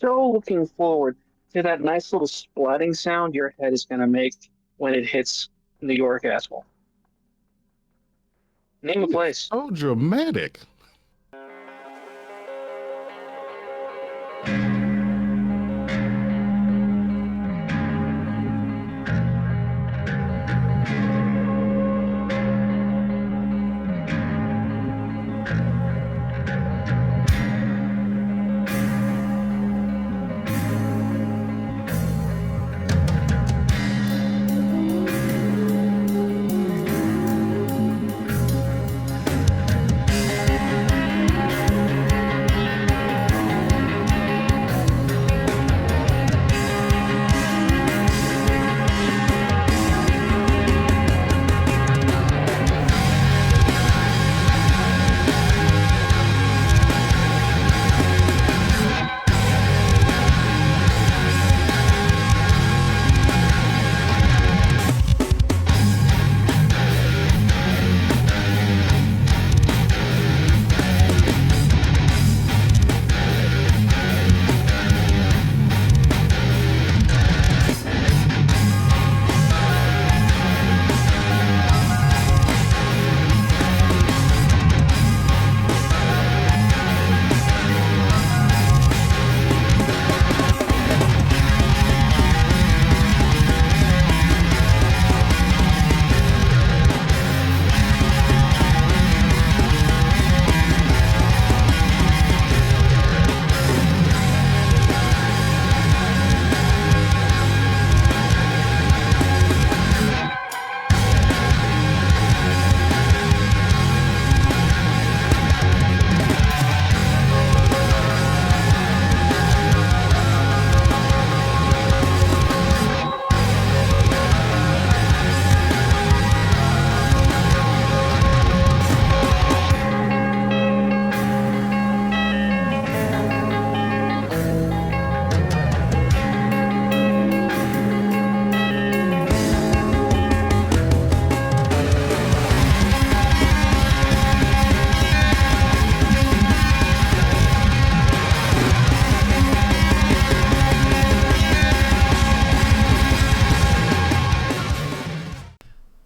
so looking forward to that nice little splatting sound your head is going to make when it hits New York asphalt. Name a place. Oh, dramatic.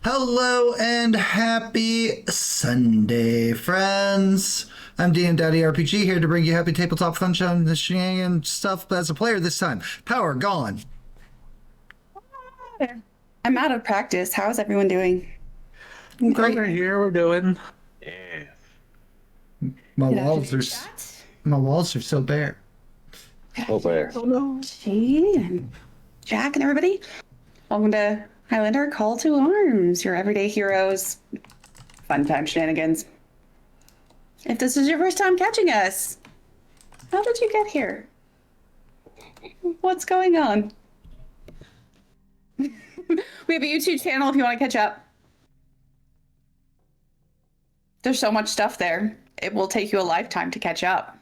Hello and happy Sunday, friends. I'm DMDaddy RPG here to bring you happy tabletop fun, and shenanigans stuff as a player this time. Power gone. I'm out of practice. How's everyone doing? Great. Over here, we're doing. Yeah. My walls are so bare. Oh, there. Oh no. Jade and Jack and everybody. Welcome to Highlander Call to Arms, your everyday heroes. Fun time shenanigans. If this is your first time catching us, how did you get here? What's going on? We have a YouTube channel if you want to catch up. There's so much stuff there. It will take you a lifetime to catch up.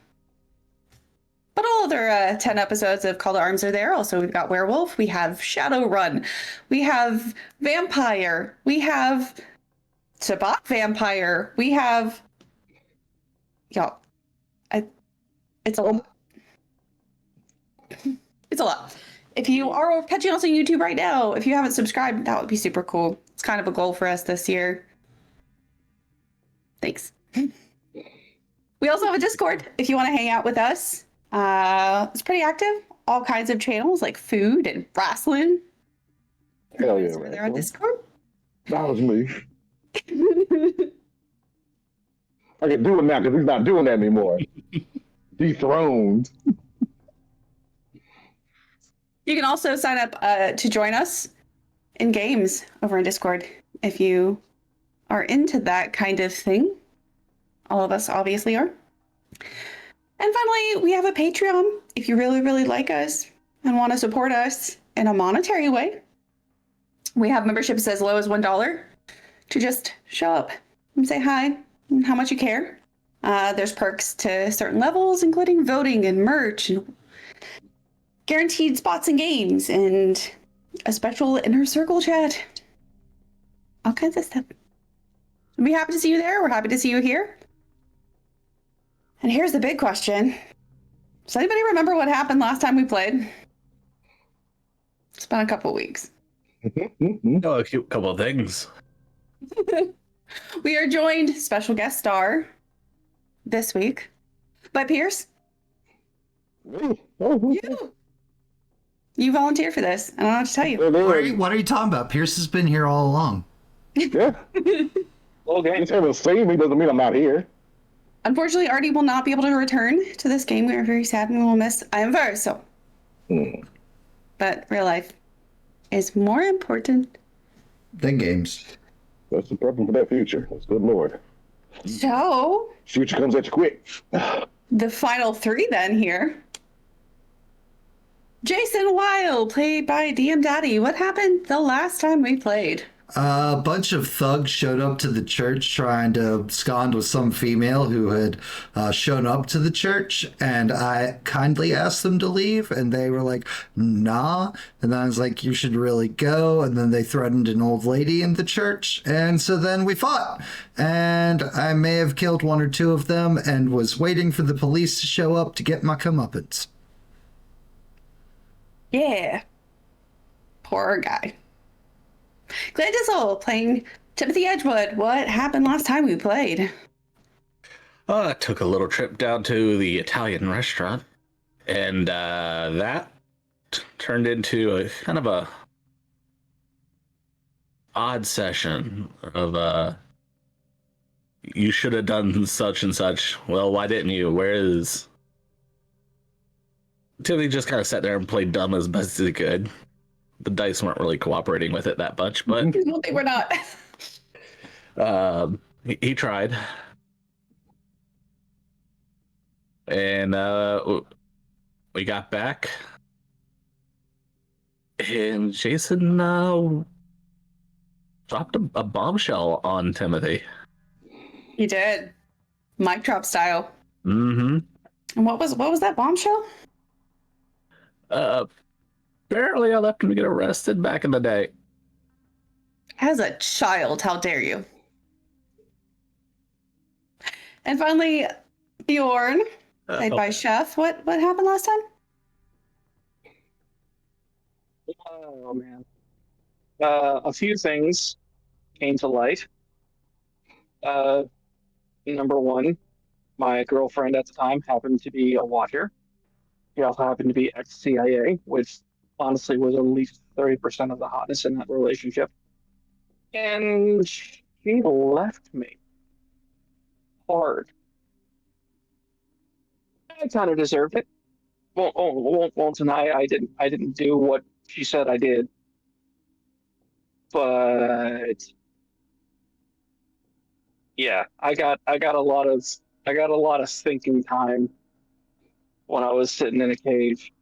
But all other 10 episodes of Call to Arms are there. Also, we've got Werewolf, we have Shadowrun, we have Vampire, we have Sabbat Vampire, we have... Y'all, it's a lot. It's a lot. If you are catching us on YouTube right now, if you haven't subscribed, that would be super cool. It's kind of a goal for us this year. Thanks. We also have a Discord if you want to hang out with us. It's pretty active. All kinds of channels like food and wrestling. Hell yeah, We're there on Discord. That was me. I can do it now because he's not doing that anymore. Dethroned. You can also sign up to join us in games over in Discord if you are into that kind of thing. All of us obviously are. And finally, we have a Patreon if you really, really like us and want to support us in a monetary way. We have memberships as low as $1 to just show up and say hi and how much you care. There's perks to certain levels, including voting and merch and guaranteed spots in games and a special inner circle chat. All kinds of stuff. We'd be happy to see you there. We're happy to see you here. And here's the big question. Does anybody remember what happened last time we played? It's been a couple weeks. Oh, a cute couple of things. We are joined, special guest star, this week, by Pierce. You. You volunteered for this. I don't know what to tell you. What are you talking about? Pierce has been here all along. Yeah. Okay. Just haven't seen me doesn't mean I'm not here. Unfortunately, Artie will not be able to return to this game. We are very sad and we will miss I am very so. But real life is more important. Then games. That's the problem for that future. That's good Lord. So, Future comes at you quick. the final three then here. Jason Weil, played by DM Daddy. What happened the last time we played? A bunch of thugs showed up to the church trying to abscond with some female who had shown up to the church, and I kindly asked them to leave, and they were like, nah. And then I was like, you should really go. And then they threatened an old lady in the church, and so then we fought. And I may have killed one or two of them and was waiting for the police to show up to get my comeuppance. Yeah. Poor guy. Glad Dizzle playing Timothy Edgewood. What happened last time we played? I took a little trip down to the Italian restaurant, and that turned into a kind of a odd session of you should have done such and such. Well, why didn't you? Where is Timothy? Just kind of sat there and played dumb as best as he could. The dice weren't really cooperating with it that much, but No, they were not. he tried. And we got back, and Jason dropped a bombshell on Timothy. He did. Mic drop style. Mm-hmm. And what was that bombshell? Apparently I left him to get arrested back in the day. As a child, how dare you? And finally, Bjorn, played by Chef. What happened last time? Oh man. A few things came to light. Number one, my girlfriend at the time happened to be a watcher. She also happened to be ex-CIA, which honestly was at least 30% of the hotness in that relationship. And she left me hard. I kind of deserved it. Won't deny I didn't do what she said I did. But yeah, I got a lot of thinking time when I was sitting in a cage.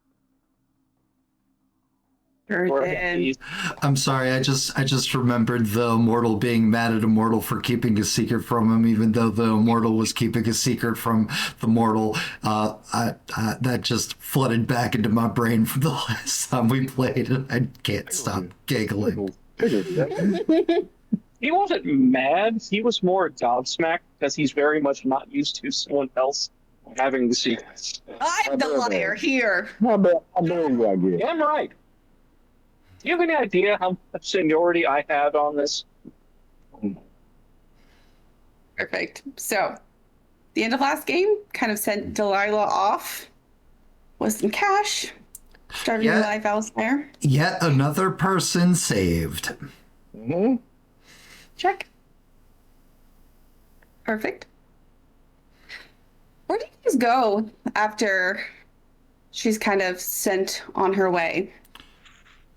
I'm sorry, I just remembered the immortal being mad at immortal for keeping a secret from him, even though the immortal was keeping a secret from the mortal. That just flooded back into my brain from the last time we played, and I can't stop giggling. He wasn't mad. He was more gobsmacked because he's very much not used to someone else having the secrets. I'm the liar here. How dare you, I guess. Yeah, I'm right. Do you have any idea how much seniority I have on this? Perfect. So, the end of last game kind of sent Delilah off with some cash. Starting your life elsewhere. Yet another person saved. Mm-hmm. Check. Perfect. Where do you guys go after she's kind of sent on her way?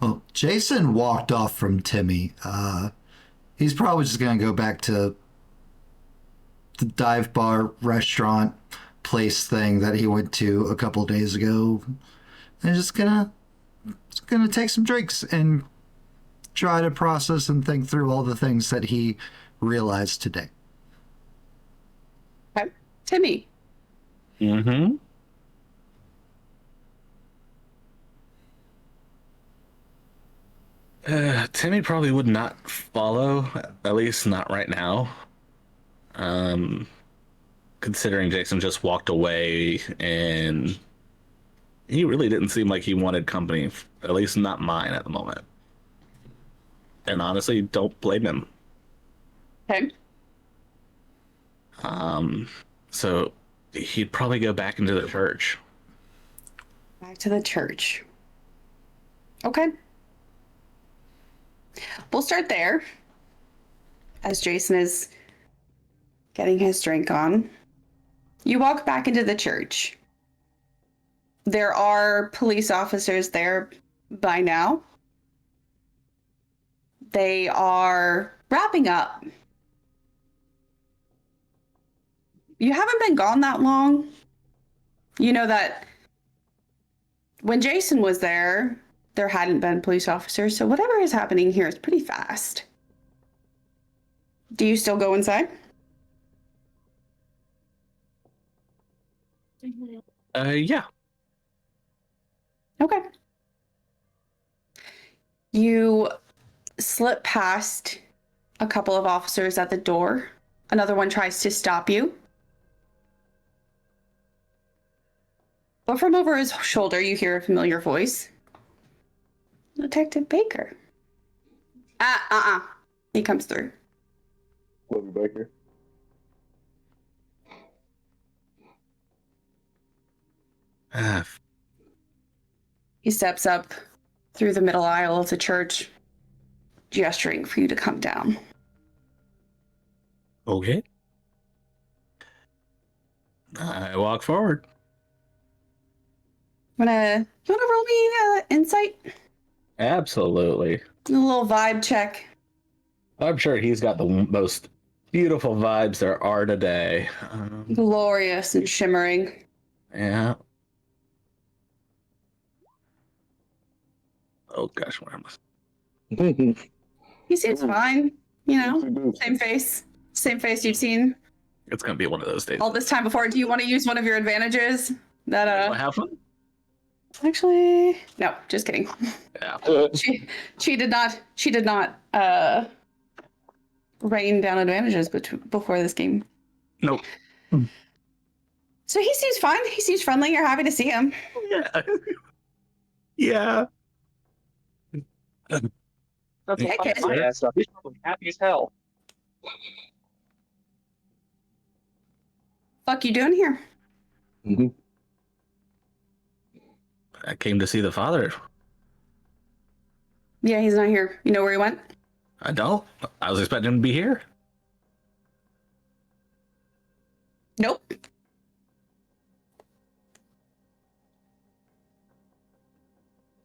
Well, Jason walked off from Timmy. He's probably just going to go back to the dive bar restaurant place thing that he went to a couple days ago. And just gonna take some drinks and try to process and think through all the things that he realized today. Okay. Timmy. Mm-hmm. Timmy probably would not follow, at least not right now. Considering Jason just walked away and he really didn't seem like he wanted company, at least not mine at the moment. And honestly, don't blame him. Okay. So he'd probably go back into the church. Back to the church. Okay. We'll start there. As Jason is getting his drink on. You walk back into the church. There are police officers there by now. They are wrapping up. You haven't been gone that long. You know that when Jason was there, there hadn't been police officers, so whatever is happening here is pretty fast. Do you still go inside? Yeah. Okay. You slip past a couple of officers at the door. Another one tries to stop you. But from over his shoulder, you hear a familiar voice. Detective Baker. He comes through. Love you, Baker. He steps up through the middle aisle of the church, gesturing for you to come down. Okay. I walk forward. You wanna roll me insight? Absolutely. A little vibe check. I'm sure he's got the most beautiful vibes there are today. Glorious and shimmering. Yeah. Oh gosh, where am I? He seems fine. You know, same face you've seen It's gonna be one of those days. all this time before. Do you want to use one of your advantages? Do I have fun? Actually, no, just kidding. Yeah. She did not rain down advantages before this game. Nope. So he seems fine. He seems friendly. You're happy to see him. Yeah. Yeah. That's Yeah, what kid. my ass stuff. He's probably happy as hell. Fuck you doing here? I came to see the father. Yeah, he's not here. You know where he went? I don't. I was expecting him to be here. Nope.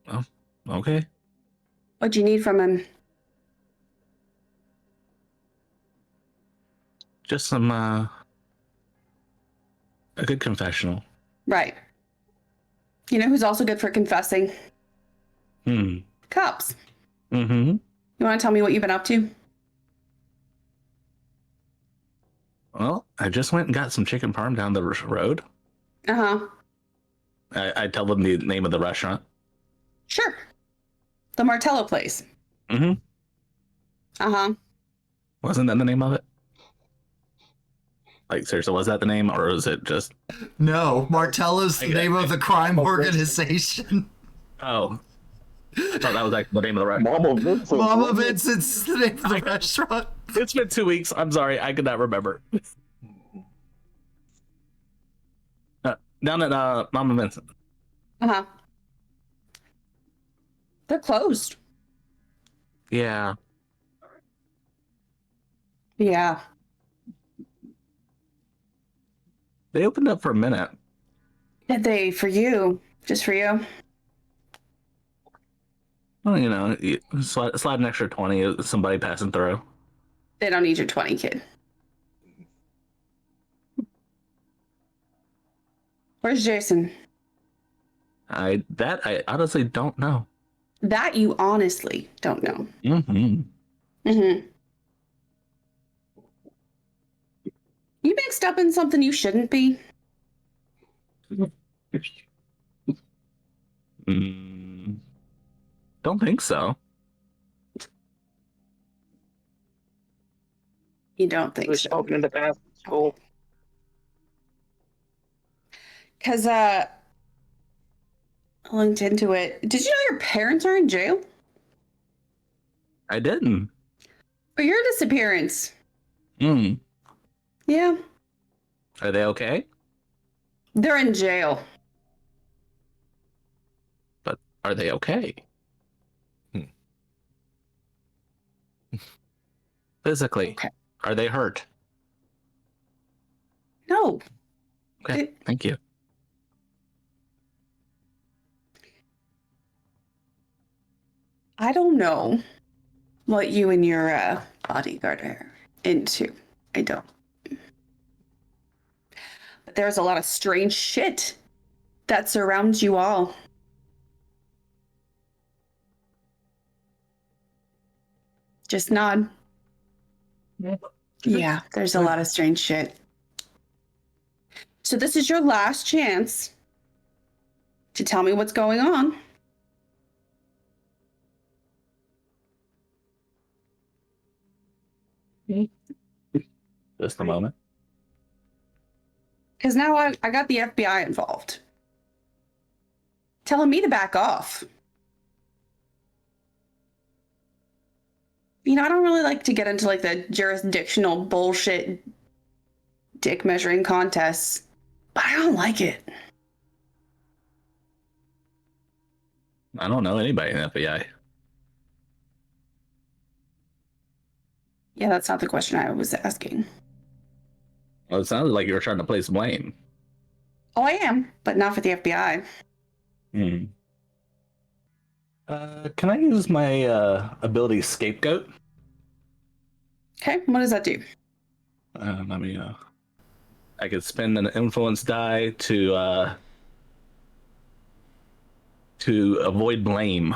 Oh, okay. What'd you need from him? Just some a good confessional. Right. You know who's also good for confessing? Cops. Mm-hmm. You want to tell me what you've been up to? Well, I just went and got some chicken parm down the road. Uh-huh. I tell them the name of the restaurant. Sure. The Martello place. Mm-hmm. Uh-huh. Wasn't that the name of it? Like, seriously, was that the name, or was it just... No, Martello's the name of the crime organization. Oh. I thought that was like the name of the restaurant. Mama Vincent. Mama Vincent's the name of the restaurant. It's been 2 weeks. I'm sorry. I could not remember. Down at Mama Vincent. Uh-huh. They're closed. Yeah. Yeah. They opened up for a minute. Did they for you? Just for you? Well, you know, slide an extra 20, somebody passing through. They don't need your 20, kid. Where's Jason? I honestly don't know. That you honestly don't know. Mm-hmm. Mm-hmm. You mixed up in something you shouldn't be. Don't think so. You don't think We're so. smoking in the past school. Because looked into it. Did you know your parents are in jail I didn't. for your disappearance? Hmm. Yeah, Are they okay? they're in jail. But are they okay? Physically, Okay. are they hurt? No. Okay, thank you. I don't know what you and your bodyguard are into. I don't. But there's a lot of strange shit that surrounds you all. Just nod. Yeah, there's a lot of strange shit. So this is your last chance to tell me what's going on. Just a moment. Because now I got the FBI involved. Telling me to back off. You know, I don't really like to get into like the jurisdictional bullshit dick measuring contests, but I don't like it. I don't know anybody in the FBI. Yeah, that's not the question I was asking. Well, it sounded like you were trying to place blame. Oh, I am, but not for the FBI. Hmm. Can I use my ability scapegoat? Okay, what does that do? Let me. I could spend an influence die to avoid blame.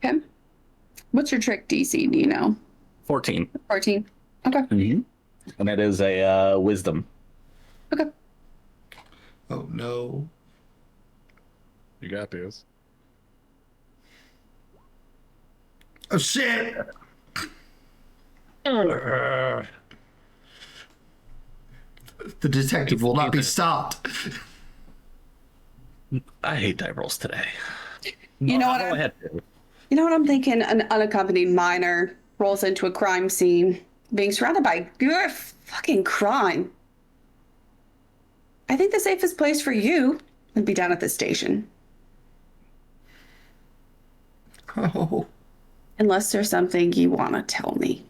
Okay. What's your trick DC? Do you know? 14. 14. Okay. Mm-hmm. And that is a wisdom. Okay. Oh no. You got this. Oh shit! The detective will not be stopped. I hate die rolls today. You know what? Go ahead. You know what I'm thinking? An unaccompanied minor rolls into a crime scene, being surrounded by pure fucking crime. I think the safest place for you would be down at the station. Oh. Unless there's something you want to tell me.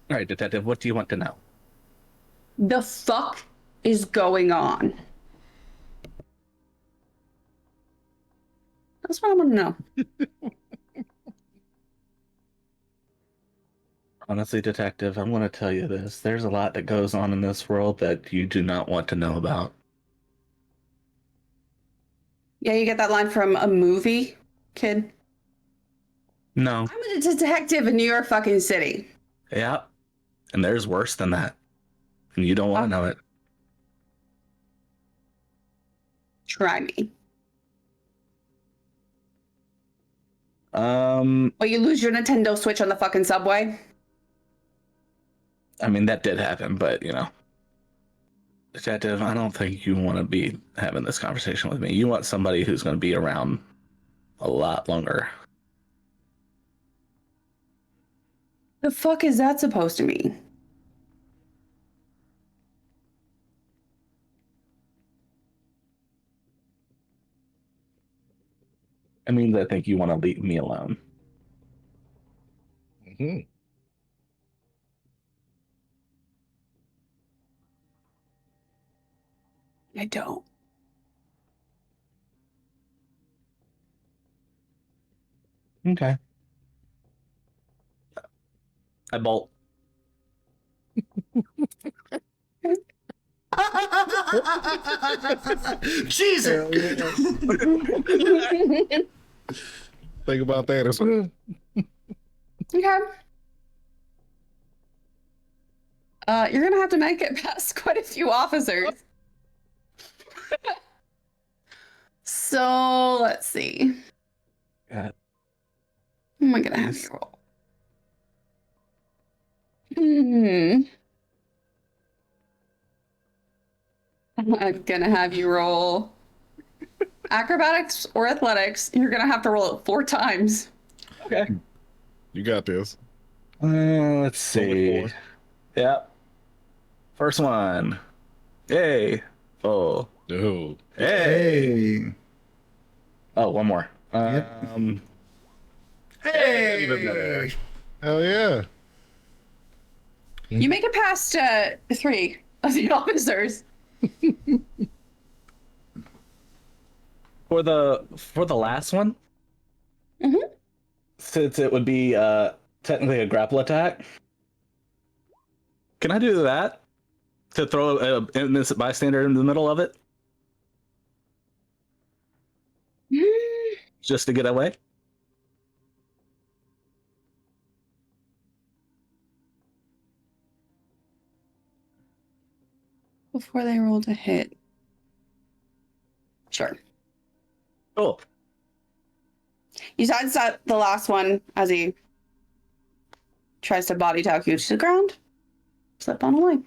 All right, detective, what do you want to know? The fuck is going on? That's what I want to know. Honestly, detective, I'm going to tell you this. There's a lot that goes on in this world that you do not want to know about. Yeah, you get that line from a movie, kid. No. I'm a detective in New York fucking City. Yeah. And there's worse than that. And you don't want to know it. Try me. Well, you lose your Nintendo Switch on the fucking subway? I mean, that did happen, but, you know. Detective, I don't think you want to be having this conversation with me. You want somebody who's going to be around a lot longer. The fuck is that supposed to mean? I mean, I think you want to leave me alone. Mm-hmm. I don't. Okay. I bolt. Jesus! Think about that as well. Okay. You're gonna have to make it past quite a few officers. So let's see. God. Am I gonna have you roll? I'm gonna have you roll acrobatics or athletics. You're gonna have to roll it 4 times. Okay. You got this. Let's see. Yeah. First one. Yay. Oh. No. Hey. Hey. Oh, one more. Yep. Hey. Hell yeah. You make it past 3 of the officers. For the last one, Mhm. since it would be technically a grapple attack, can I do that to throw an innocent bystander in the middle of it just to get away? Before they roll to hit. Sure. Cool. You sidestep the last one as he tries to body talk you to the ground. Slip on away.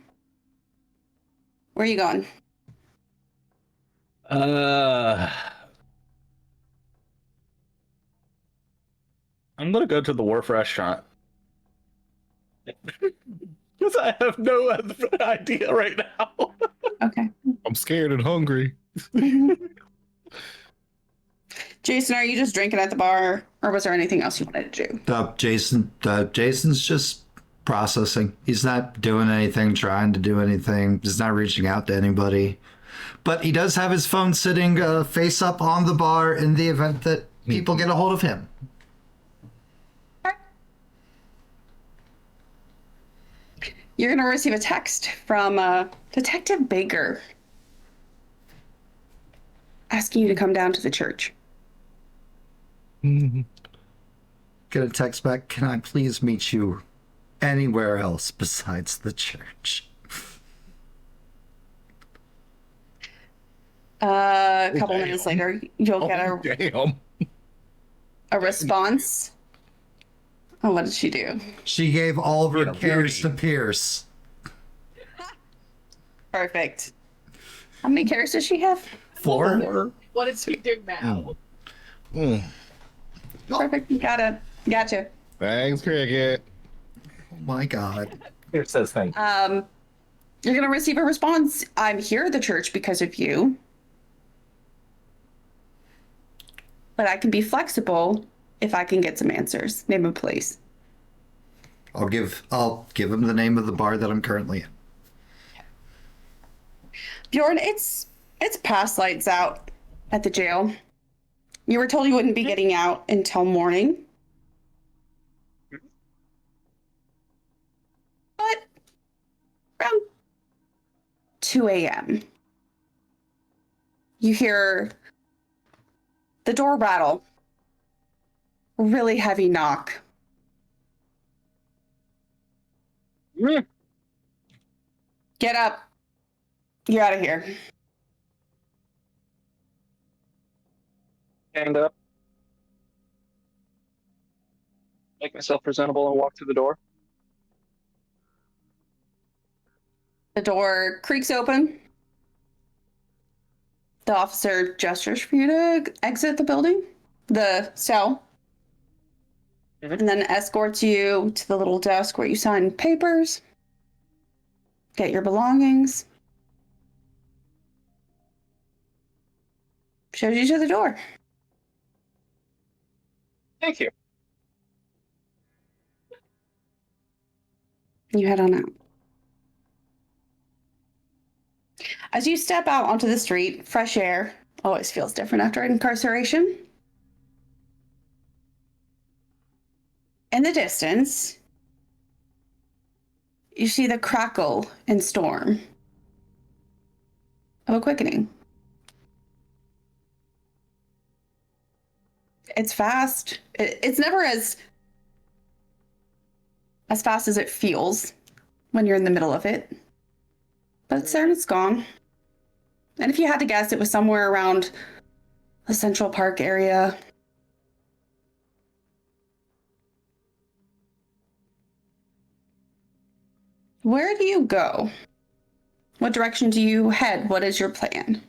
Where are you going? I'm gonna go to the Wharf restaurant. Because I have no other idea right now. Okay. I'm scared and hungry. Jason, are you just drinking at the bar, or was there anything else you wanted to do? Jason's just processing. He's not doing anything, trying to do anything. He's not reaching out to anybody. But he does have his phone sitting face up on the bar in the event that people get a hold of him. You're going to receive a text from Detective Baker asking you to come down to the church. Get a text back. Can I please meet you anywhere else besides the church? A couple minutes later, you'll get a response. Oh, what did she do? She gave all of her cares to Pierce. Perfect. How many cares does she have? 4? What is he doing now? Perfect. Gotcha. Thanks, Cricket. Oh my god. Here it says thank you. You're going to receive a response. I'm here at the church because of you. But I can be flexible if I can get some answers. Name a place. I'll give him the name of the bar that I'm currently in. Bjorn, it's past lights out at the jail. You were told you wouldn't be getting out until morning. But around 2 a.m. you hear the door rattle. A really heavy knock. Get up. You're out of here. Stand up. Make myself presentable and walk to the door. The door creaks open. The officer gestures for you to exit the building, the cell, and then escorts you to the little desk where you sign papers, get your belongings, shows you to the door. Thank you. You head on out. As you step out onto the street, fresh air always feels different after incarceration. In the distance, you see the crackle and storm of a quickening. It's fast. It's never as fast as it feels when you're in the middle of it. But it's there and it's gone. And if you had to guess, it was somewhere around the Central Park area. Where do you go? What direction do you head? What is your plan?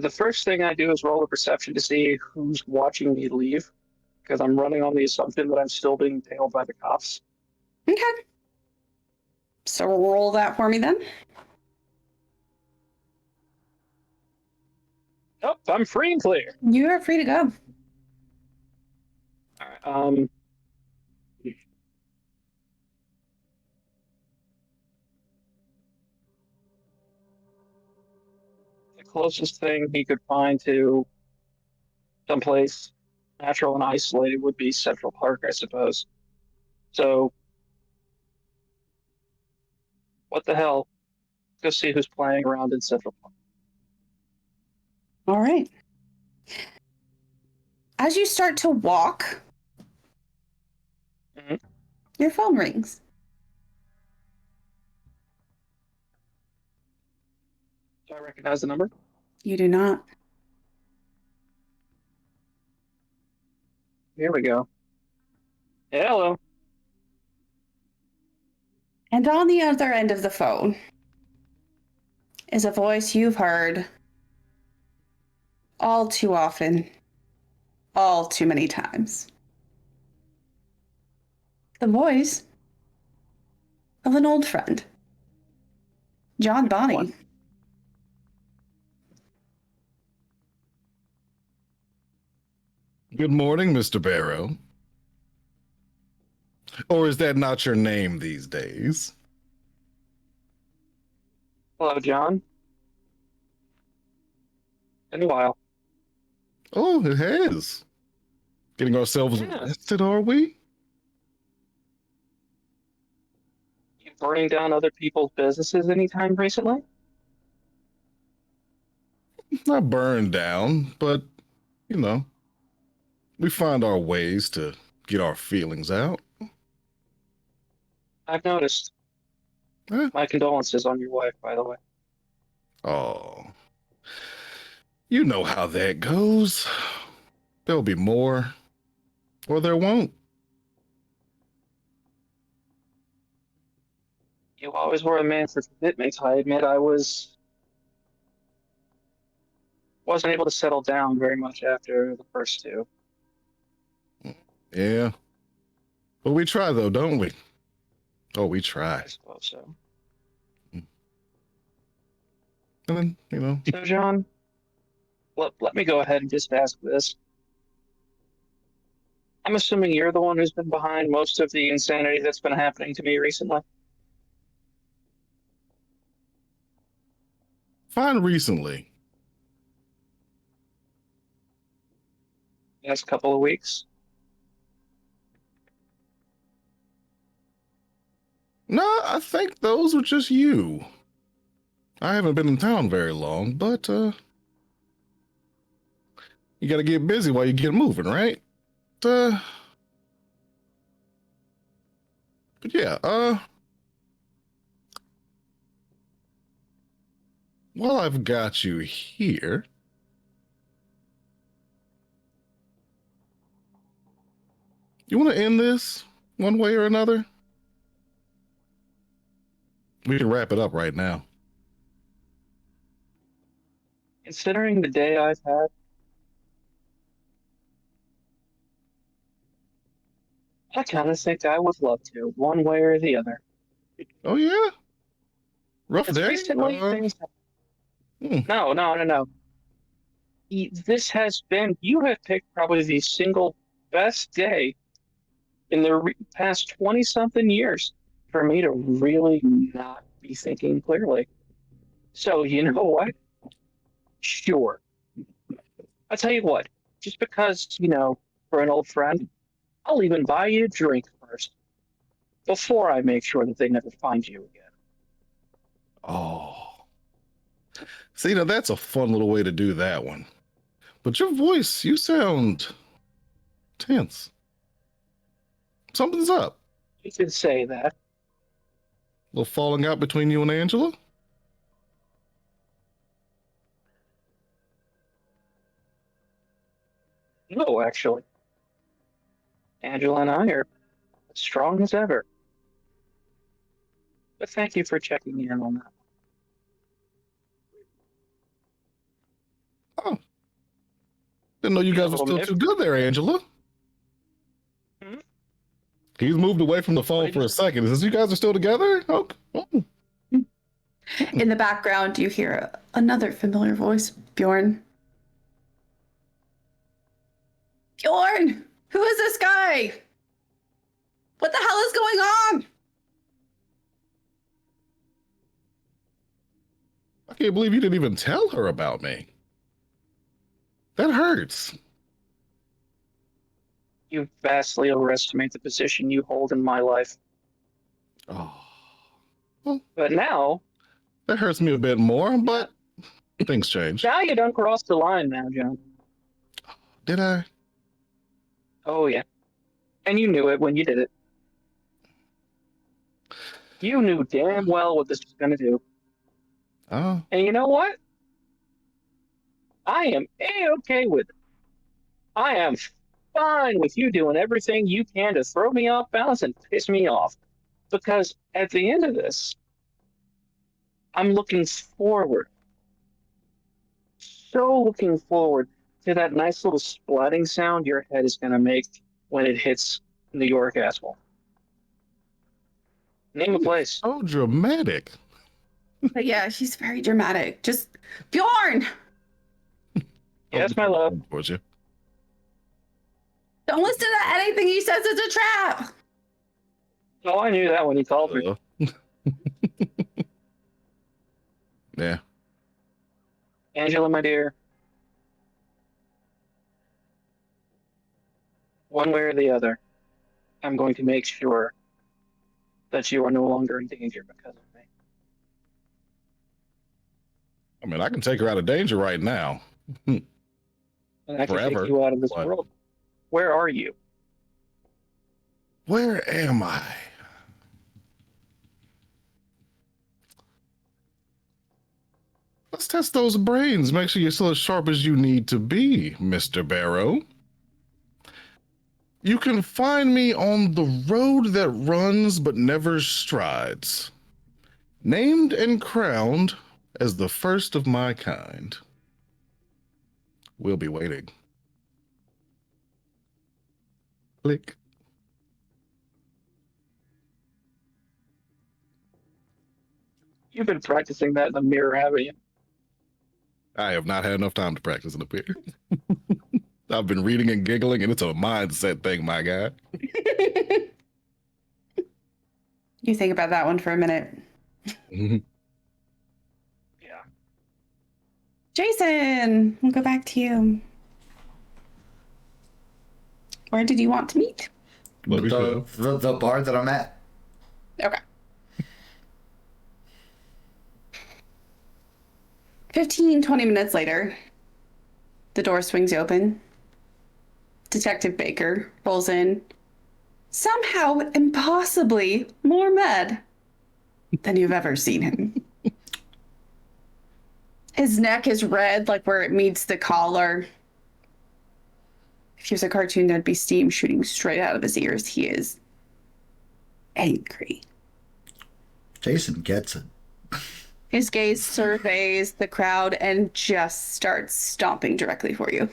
The first thing I do is roll a perception to see who's watching me leave, because I'm running on the assumption that I'm still being tailed by the cops. Okay. So roll that for me then. Nope, I'm free and clear. You are free to go. All right, the closest thing he could find to someplace natural and isolated would be Central Park, I suppose. So, what the hell? Go see who's playing around in Central Park. All right. As you start to walk, Mhm. your phone rings. Do I recognize the number? You do not. Here we go. Yeah, hello. And on the other end of the phone is a voice you've heard all too often, all too many times. The voice of an old friend, John Bonney. What? Good morning, Mr. Barrow. Or is that not your name these days? Hello, John. Been a while. Oh, it has. Getting ourselves Yeah. arrested, are we? You burning down other people's businesses anytime recently? Not burned down, but, you know, we find our ways to get our feelings out. I've noticed. Eh? My condolences on your wife, by the way. Oh, you know how that goes. There'll be more, or there won't. You always were a man for commitment. I admit I wasn't able to settle down very much after the first two. Yeah. But we try, though, don't we? Oh, we I try. suppose so. And then, you know, So, John, let me go ahead and just ask this. I'm assuming you're the one who's been behind most of the insanity that's been happening to me recently. fine recently. Last couple of weeks. No, I think those were just you. I haven't been in town very long, but you gotta get busy while you get moving, right? But yeah, while I've got you here, you want to end this one way or another? We can wrap it up right now. Considering the day I've had, I kind of think I would love to, one way or the other. Oh yeah, rough Because day. recently things. No. This has been. You have picked probably the single best day in the past 20-something years for me to really not be thinking clearly. So, you know what? Sure. I'll tell you what, just because, for an old friend, I'll even buy you a drink first before I make sure that they never find you again. Oh, see, now that's a fun little way to do that one. But your voice, you sound tense. Something's up. You could say that. A little falling out between you and Angela? No, actually. Angela and I are as strong as ever. But thank you for checking in on that. Oh. Didn't know you Yeah, guys were little still miff. too good there, Angela. Hmm? He's moved away from the phone did for you- a second. Is this you guys are still together? Okay. Oh. In the background, you hear another familiar voice, Bjorn. Bjorn! Who is this guy? What the hell is going on? I can't believe you didn't even tell her about me. That hurts. You vastly overestimate the position you hold in my life. Oh, But now that hurts me a bit more, but things change. you done crossed the line now, John. Did I? Oh, yeah. And you knew it when you did it. You knew damn well what this was going to do. Oh, And you know what? I am A-okay with it. I am fine with you doing everything you can to throw me off balance and piss me off. Because at the end of this, I'm looking forward. So looking forward to that nice little splatting sound your head is going to make when it hits New York asphalt. Name a place. so dramatic. But yeah, she's very dramatic. Just, Bjorn! Yes, my love. Towards you. Don't listen to anything he says. It's a trap. Oh, I knew that when he called me. Yeah. Angela, my dear. One way or the other, I'm going to make sure that you are no longer in danger because of me. I mean, I can take her out of danger right now. And I can Forever, take you out of this but- world. Where are you? Where am I? Let's test those brains. Make sure you're still as sharp as you need to be, Mr. Barrow. You can find me on the road that runs but never strides. Named and crowned as the first of my kind. We'll be waiting. Click. You've been practicing that in the mirror, haven't you? I have not had enough time to practice in the pier. I've been reading and giggling, and it's a mindset thing, my guy. You think about that one for a minute. Yeah. Jason, we'll go back to you. Where did you want to meet? Let me show. The bar that I'm at. Okay. 15, 20 minutes later, the door swings open. Detective Baker rolls in, somehow impossibly more mad than you've ever seen him. His neck is red, like where it meets the collar. If he was a cartoon, there'd be steam shooting straight out of his ears. He is angry. Jason gets it. His gaze surveys the crowd and just starts stomping directly for you.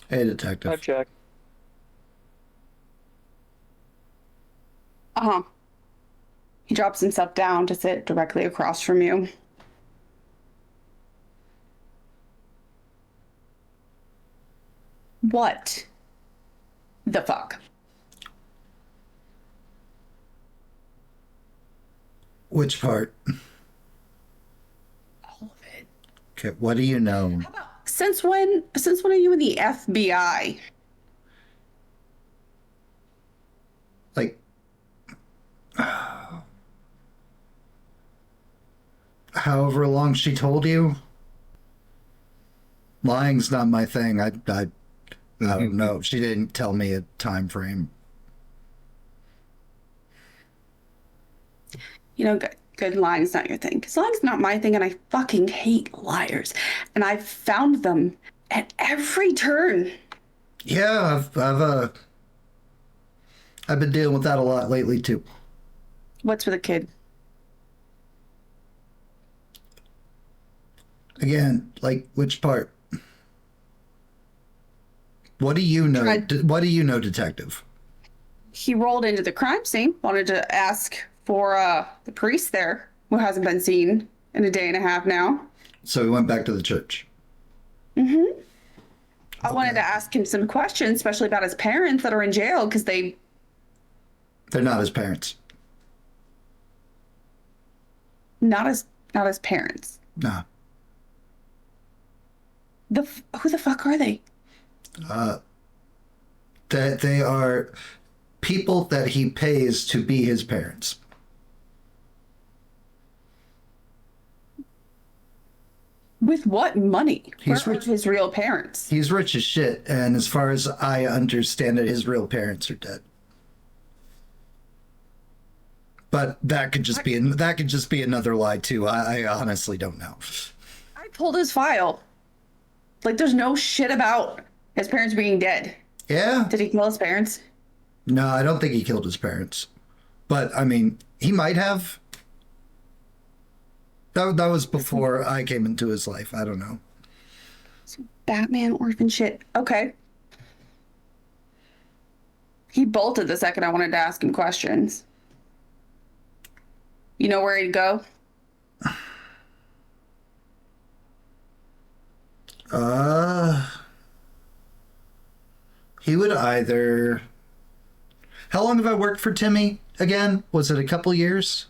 Hey, detective. I've checked. Uh-huh. He drops himself down to sit directly across from you. What the fuck? Which part? All of it. Okay, what do you know? How about since when are you in the FBI? Like, however long she told you? Lying's not my thing. I don't know. She didn't tell me a time frame. You know, good lying's not your thing. Because lying's not my thing, and I fucking hate liars. And I've found them at every turn. Yeah, I've been dealing with that a lot lately too. What's with a kid? Again, like which part? What do you know? What do you know, detective? He rolled into the crime scene, wanted to ask for the priest there, who hasn't been seen in a day and a half now. So he went back to the church. Mm-hmm. I wanted to ask him some questions, especially about his parents that are in jail, because they're not his parents. not his parents. Nah. Who the fuck are they? That they are people that he pays to be his parents. With what money? He's Where are rich. his real parents? He's rich as shit, and as far as I understand it, his real parents are dead. But that could just be another lie too. I honestly don't know. I pulled his file. Like, there's no shit about his parents being dead. Yeah. Did he kill his parents? No, I don't think he killed his parents. But I mean, he might have. That was before I came into his life. I don't know. Batman orphan shit. Okay. He bolted the second I wanted to ask him questions. You know where he'd go? He would either. How long have I worked for Timmy again? Was it a couple years?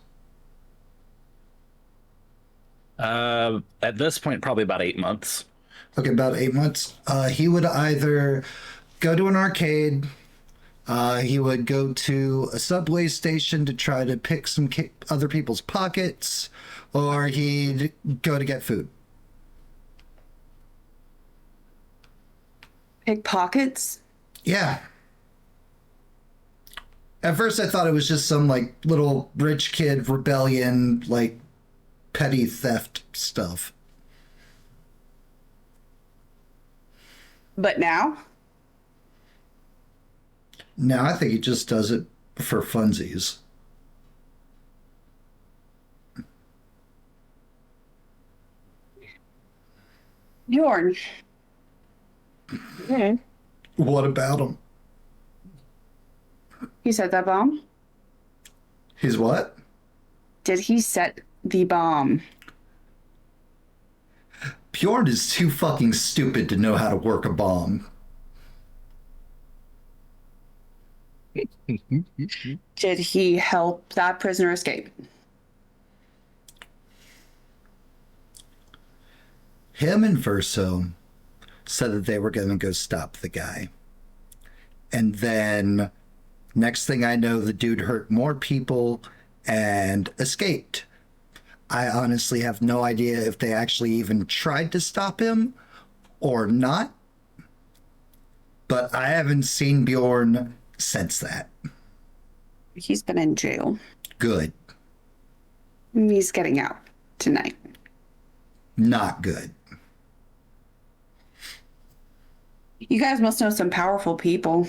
At this point, probably about 8 months. Okay, about 8 months. He would either go to an arcade, he would go to a subway station to try to pick some other people's pockets, or he'd go to get food. Pickpockets? Yeah. At first I thought it was just some like little rich kid rebellion, like petty theft stuff. But now? Now I think he just does it for funsies. Bjorn. What about him? He set that bomb? He's what? Did he set the bomb? Bjorn is too fucking stupid to know how to work a bomb. Did he help that prisoner escape? Him and Verso said that they were going to go stop the guy. And then, next thing I know, the dude hurt more people and escaped. I honestly have no idea if they actually even tried to stop him or not. But I haven't seen Bjorn since that. He's been in jail. Good. He's getting out tonight. Not good. You guys must know some powerful people.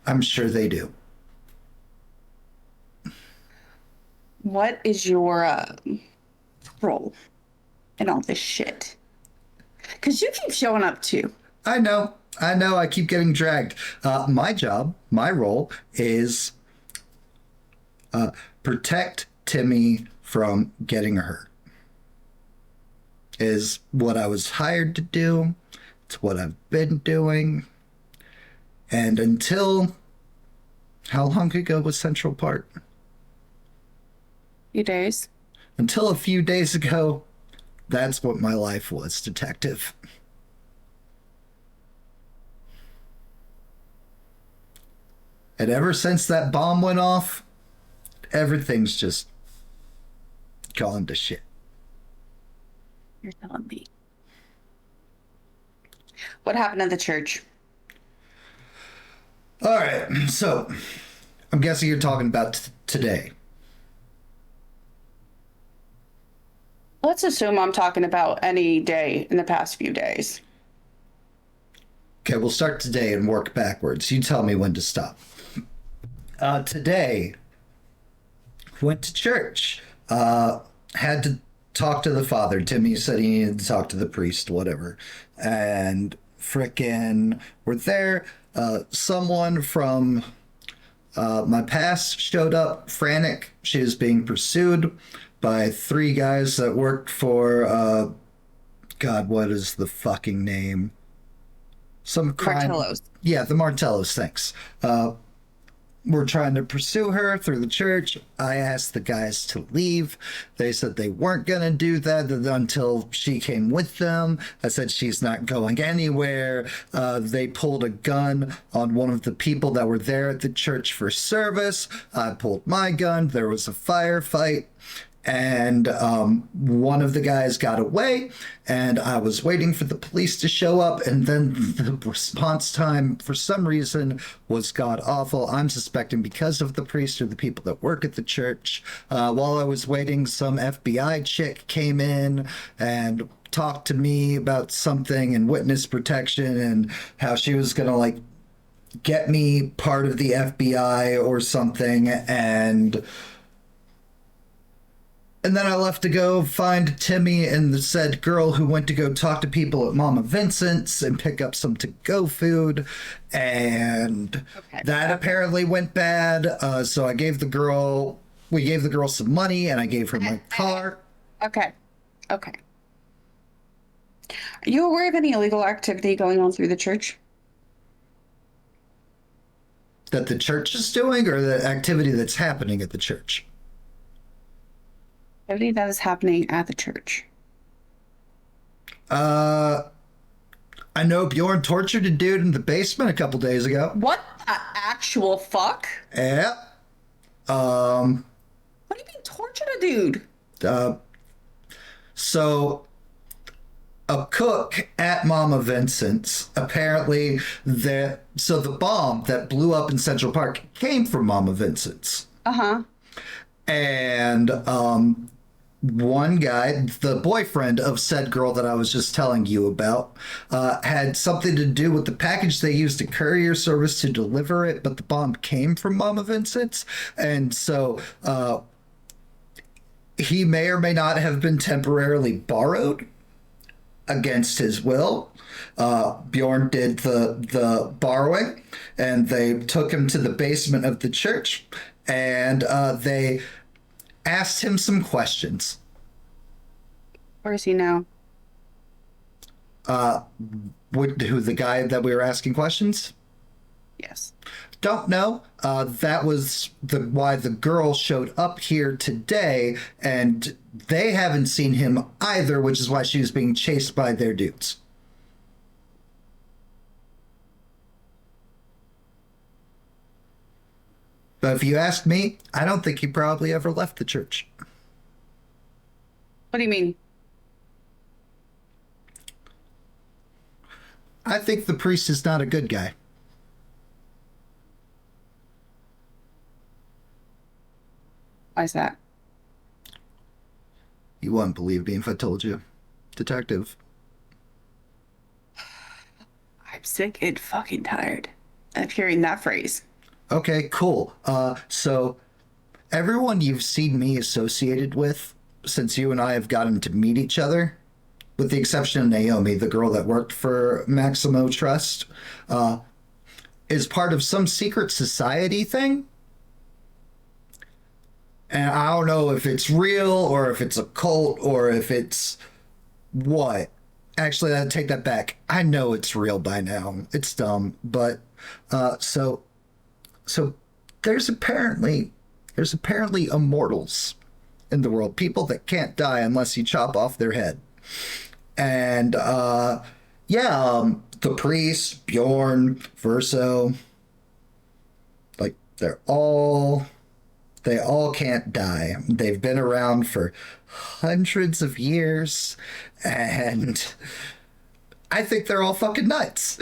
I'm sure they do. What is your role in all this shit? Because you keep showing up too. I know. I keep getting dragged. My job, my role is protect Timmy from getting hurt. Is what I was hired to do. It's what I've been doing. And until, how long ago was Central Park? Few days. Until a few days ago, that's what my life was, detective. And ever since that bomb went off, everything's just gone to shit. You're telling me. What happened at the church? All right, so I'm guessing you're talking about today. Let's assume I'm talking about any day in the past few days. Okay, we'll start today and work backwards. You tell me when to stop. Today, went to church. Had to talk to the father. Timmy said he needed to talk to the priest, whatever. And frickin' we're there. Someone from my past showed up, frantic. She was being pursued by 3 guys that worked for, God, what is the fucking name? Some crime. Martellos. Yeah, the Martellos, thanks. We're trying to pursue her through the church. I asked the guys to leave. They said they weren't going to do that until she came with them. I said she's not going anywhere. They pulled a gun on one of the people that were there at the church for service. I pulled my gun. There was a firefight. And one of the guys got away, and I was waiting for the police to show up, and then the response time, for some reason, was god-awful. I'm suspecting because of the priest or the people that work at the church. While I was waiting, some FBI chick came in and talked to me about something and witness protection and how she was going to, like, get me part of the FBI or something, and then I left to go find Timmy and the said girl who went to go talk to people at Mama Vincent's and pick up some to-go food. And that apparently went bad. So we gave the girl some money and I gave her my car. Okay. Are you aware of any illegal activity going on through the church? That the church is doing, or the activity that's happening at the church? Activity that is happening at the church. I know Bjorn tortured a dude in the basement a couple days ago. What the actual fuck? Yeah. What do you mean tortured a dude? So a cook at Mama Vincent's, apparently the bomb that blew up in Central Park came from Mama Vincent's. Uh-huh. And one guy, the boyfriend of said girl that I was just telling you about, had something to do with the package they used a courier service to deliver it, but the bomb came from Mama Vincent's. And so he may or may not have been temporarily borrowed against his will. Bjorn did the borrowing, and they took him to the basement of the church, and they asked him some questions. Where is he now? Who, the guy that we were asking questions? Yes. Don't know. That was why the girl showed up here today, and they haven't seen him either, which is why she was being chased by their dudes. But if you ask me, I don't think he probably ever left the church. What do you mean? I think the priest is not a good guy. Why is that? You wouldn't believe me if I told you. Detective. I'm sick and fucking tired of hearing that phrase. Okay, cool. So everyone you've seen me associated with since you and I have gotten to meet each other, with the exception of Naomi, the girl that worked for Maximo Trust, is part of some secret society thing. And I don't know if it's real or if it's a cult or if it's what. Actually, I'd take that back. I know it's real by now. It's dumb. But so there's apparently immortals in the world, people that can't die unless you chop off their head. And the priest, Bjorn, Verso, like they all can't die. They've been around for hundreds of years, and I think they're all fucking nuts.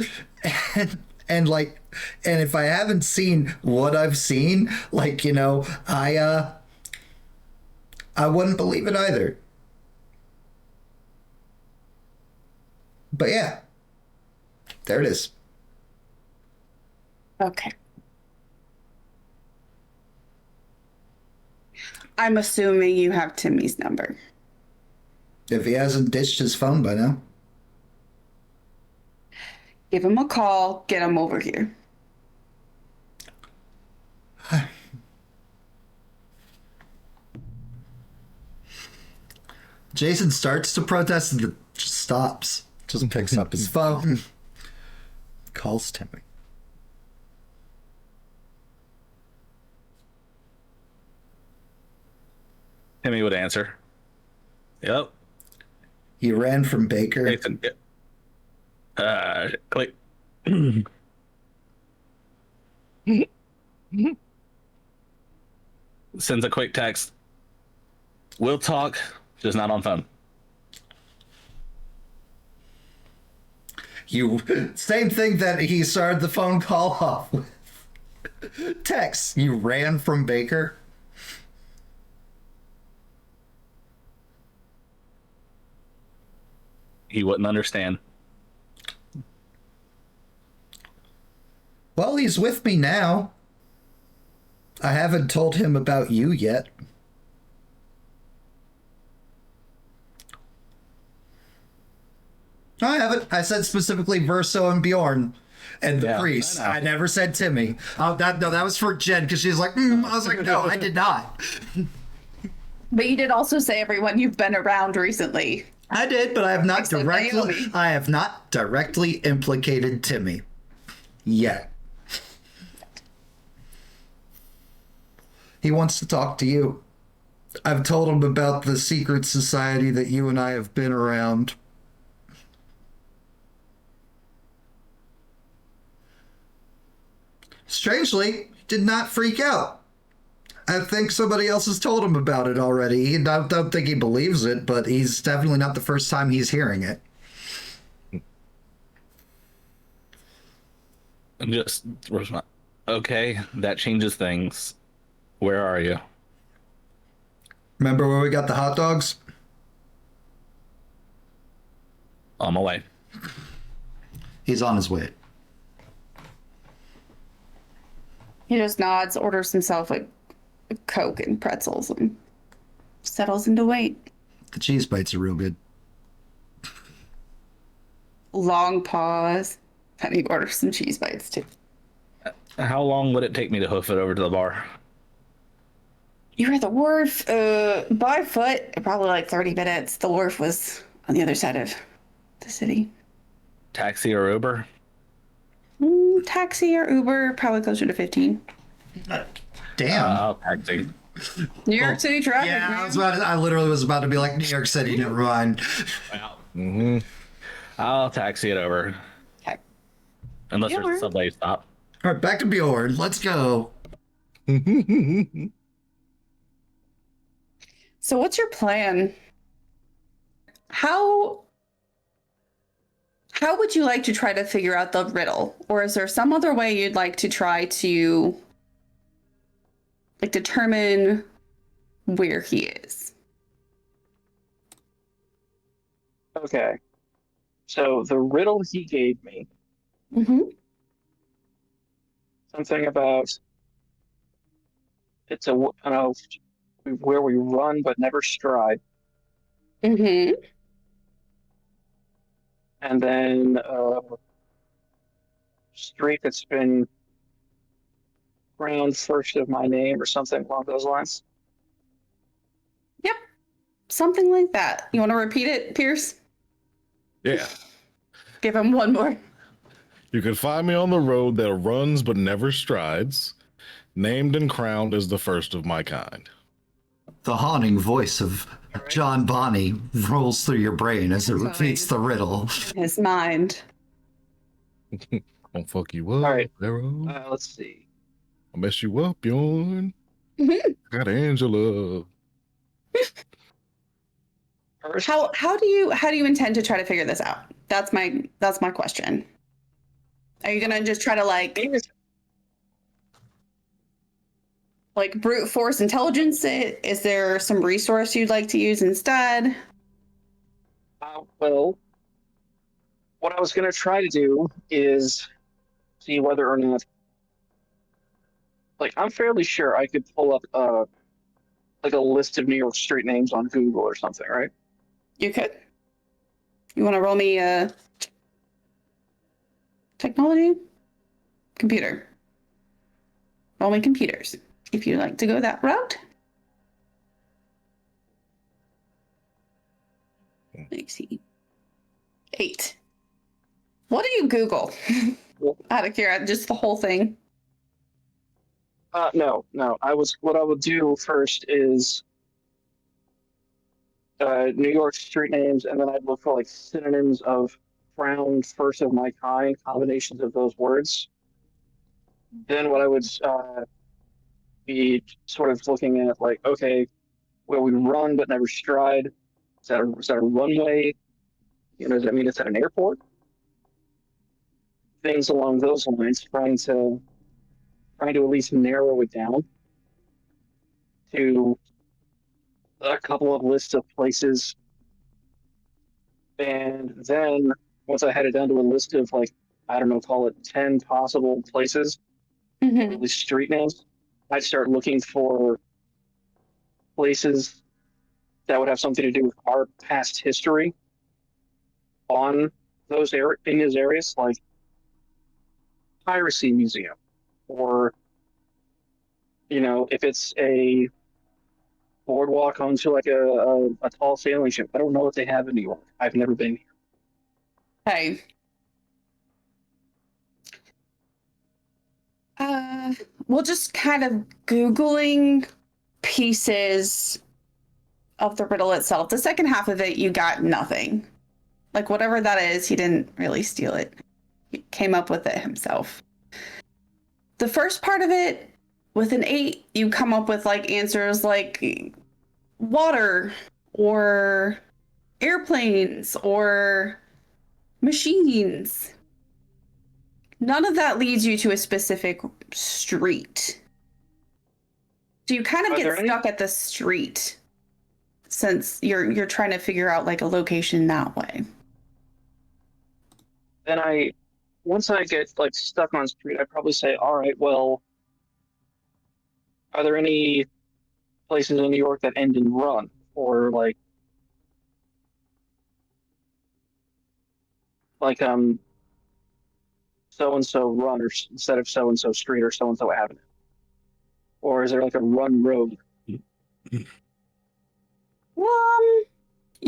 And if I haven't seen what I've seen, I wouldn't believe it either. But yeah, there it is. Okay. I'm assuming you have Timmy's number. If he hasn't ditched his phone by now. Give him a call. Get him over here. Jason starts to protest and just stops. Just picks up his phone. Calls Timmy. Timmy would answer. Yep. He ran from Baker. Nathan. Click. Sends a quick text. We'll talk, just not on phone. You same thing that he started the phone call off with. Text. You ran from Baker. He wouldn't understand. Well, he's with me now. I haven't told him about you yet. No, I haven't. I said specifically Verso and Bjorn and the priest. I never said Timmy. That was for Jen because she's like, I was like, no, I did not. But you did also say everyone you've been around recently. I did, but I have not Except directly. Naomi. I have not directly implicated Timmy yet. He wants to talk to you. I've told him about the secret society that you and I have been around. Strangely, he did not freak out. I think somebody else has told him about it already. I don't think he believes it, but he's definitely not the first time he's hearing it. Just okay, that changes things. Where are you? Remember where we got the hot dogs? On my way. He's on his way. He just nods, orders himself a Coke and pretzels, and settles into wait. The cheese bites are real good. Long pause, and he orders some cheese bites too. How long would it take me to hoof it over to the bar? You were at the wharf by foot, probably like 30 minutes. The wharf was on the other side of the city. Taxi or Uber? Taxi or Uber, probably closer to 15. Damn. I'll taxi. New York City traffic. Yeah, man. I literally was about to be like New York City, never mind. I'll taxi it over. Okay. Unless Yeah, there's a subway stop. All right, back to Bjorn. Let's go. So what's your plan? How would you like to try to figure out the riddle? Or is there some other way you'd like to try to like determine where he is? Okay. So the riddle he gave me, Mm-hmm. something about it's a I don't know where we run but never stride, Mm-hmm. and then street that's been crowned first of my name or something along those lines. Yep. Something like that. You want to repeat it, Pierce? Yeah. Give him one more. You can find me on the road that runs but never strides, named and crowned as the first of my kind. The haunting voice of John Bonney rolls through your brain as it repeats the riddle. His mind. Don't fuck you up, All right. Arrow. Let's see. I'll mess you up, Bjorn. Mhm. Got Angela. First, How do you intend to try to figure this out? That's my question. Are you gonna just try to like brute force intelligence it? Is there some resource you'd like to use instead? well, what I was going to try to do is see whether or not like I'm fairly sure I could pull up like a list of New York street names on Google or something, right? You could. You want to roll me technology? Computer. Roll me computers. If you'd like to go that route. Let's see. 8. What do you Google? Out of curiosity, just the whole thing. No. What I would do first is New York street names, and then I'd look for like synonyms of crown, first of my kind, combinations of those words. Then what I would be sort of looking at, like, okay, well, we run but never stride. Is that a runway? You know, does that mean it's at an airport? Things along those lines, trying to at least narrow it down to a couple of lists of places. And then once I had it down to a list of, like, I don't know, call it 10 possible places, at least street names, I'd start looking for places that would have something to do with our past history on those in those areas, like Piracy Museum, or, you know, if it's a boardwalk onto like a tall sailing ship. I don't know what they have in New York. I've never been here. Hey. We'll just kind of Googling pieces of the riddle itself. The second half of it, you got nothing. Like, whatever that is, he didn't really steal it. He came up with it himself. The first part of it, with an 8, you come up with like answers like water or airplanes or machines. None of that leads you to a specific street. So you kind of get stuck at the street since you're trying to figure out like a location that way. Then once I get like stuck on street, I'd probably say, all right, well, are there any places in New York that end in run, or like so and so run, or instead of so and so street or so and so avenue, or is there like a run road? You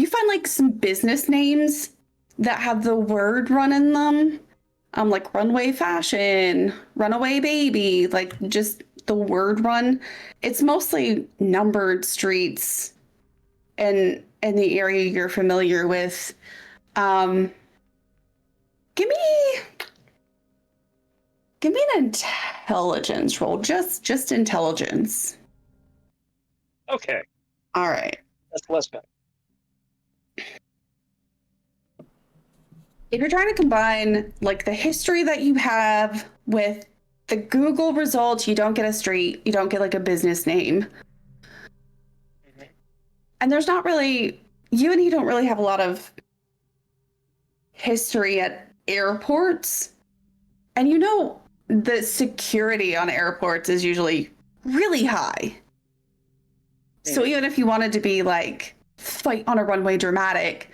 find like some business names that have the word run in them. Like runway fashion, runaway baby, like just the word run. It's mostly numbered streets in the area you're familiar with. Give me an intelligence roll. Just intelligence. Okay. All right. That's less bad. If you're trying to combine like the history that you have with the Google results, you don't get a street, you don't get like a business name. Mm-hmm. And there's not really, you and he don't really have a lot of history at airports. And you know, the security on airports is usually really high. Mm-hmm. So even if you wanted to be like fight on a runway dramatic,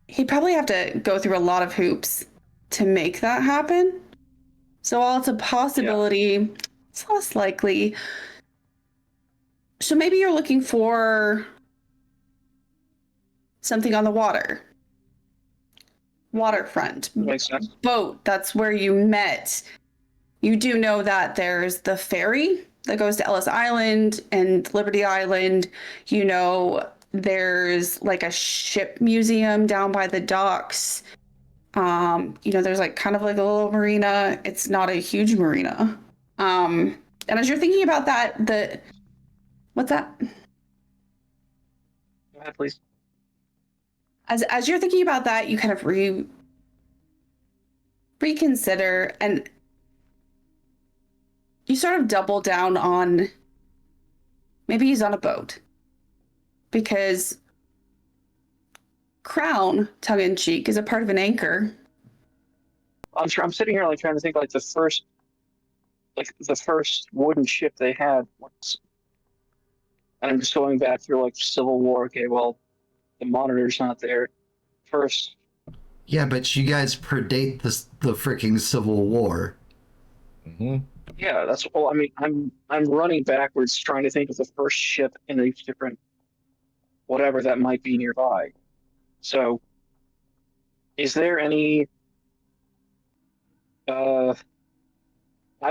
he'd probably have to go through a lot of hoops to make that happen. So while it's a possibility, it's less likely. So maybe you're looking for something on the water. Waterfront. Makes sense. Boat, that's where you met. You do know that there's the ferry that goes to Ellis Island and Liberty Island. You know, there's like a ship museum down by the docks. You know, there's like kind of like a little marina. It's not a huge marina. And as you're thinking about that, what's that? Go ahead, please. As you're thinking about that, you kind of reconsider, and you sort of double down on maybe he's on a boat, because crown, tongue-in-cheek, is a part of an anchor. I'm sitting here like trying to think like the first like the first wooden ship they had was, and I'm just going back through like Civil War. Okay, well, the monitor's not there. First, Yeah, but you guys predate the freaking Civil War. Mm-hmm. yeah, that's well. I mean, I'm running backwards trying to think of the first ship in a different whatever that might be nearby. So, is there any? I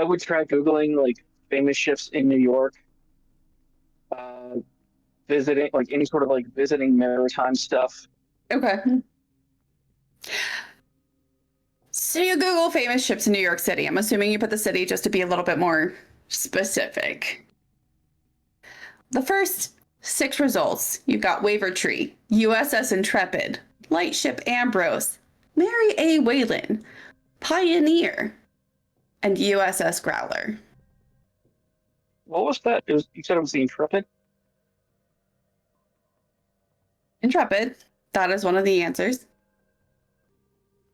would try googling like famous ships in New York. Uh, visiting like any sort of like visiting maritime stuff. Okay. So you Google famous ships in New York City. I'm assuming you put the city just to be a little bit more specific. The first 6 results, you've got Wavertree, USS Intrepid, Lightship Ambrose, Mary A. Whalen, Pioneer, and USS Growler. What was that? You said it was the Intrepid? Intrepid, that is one of the answers.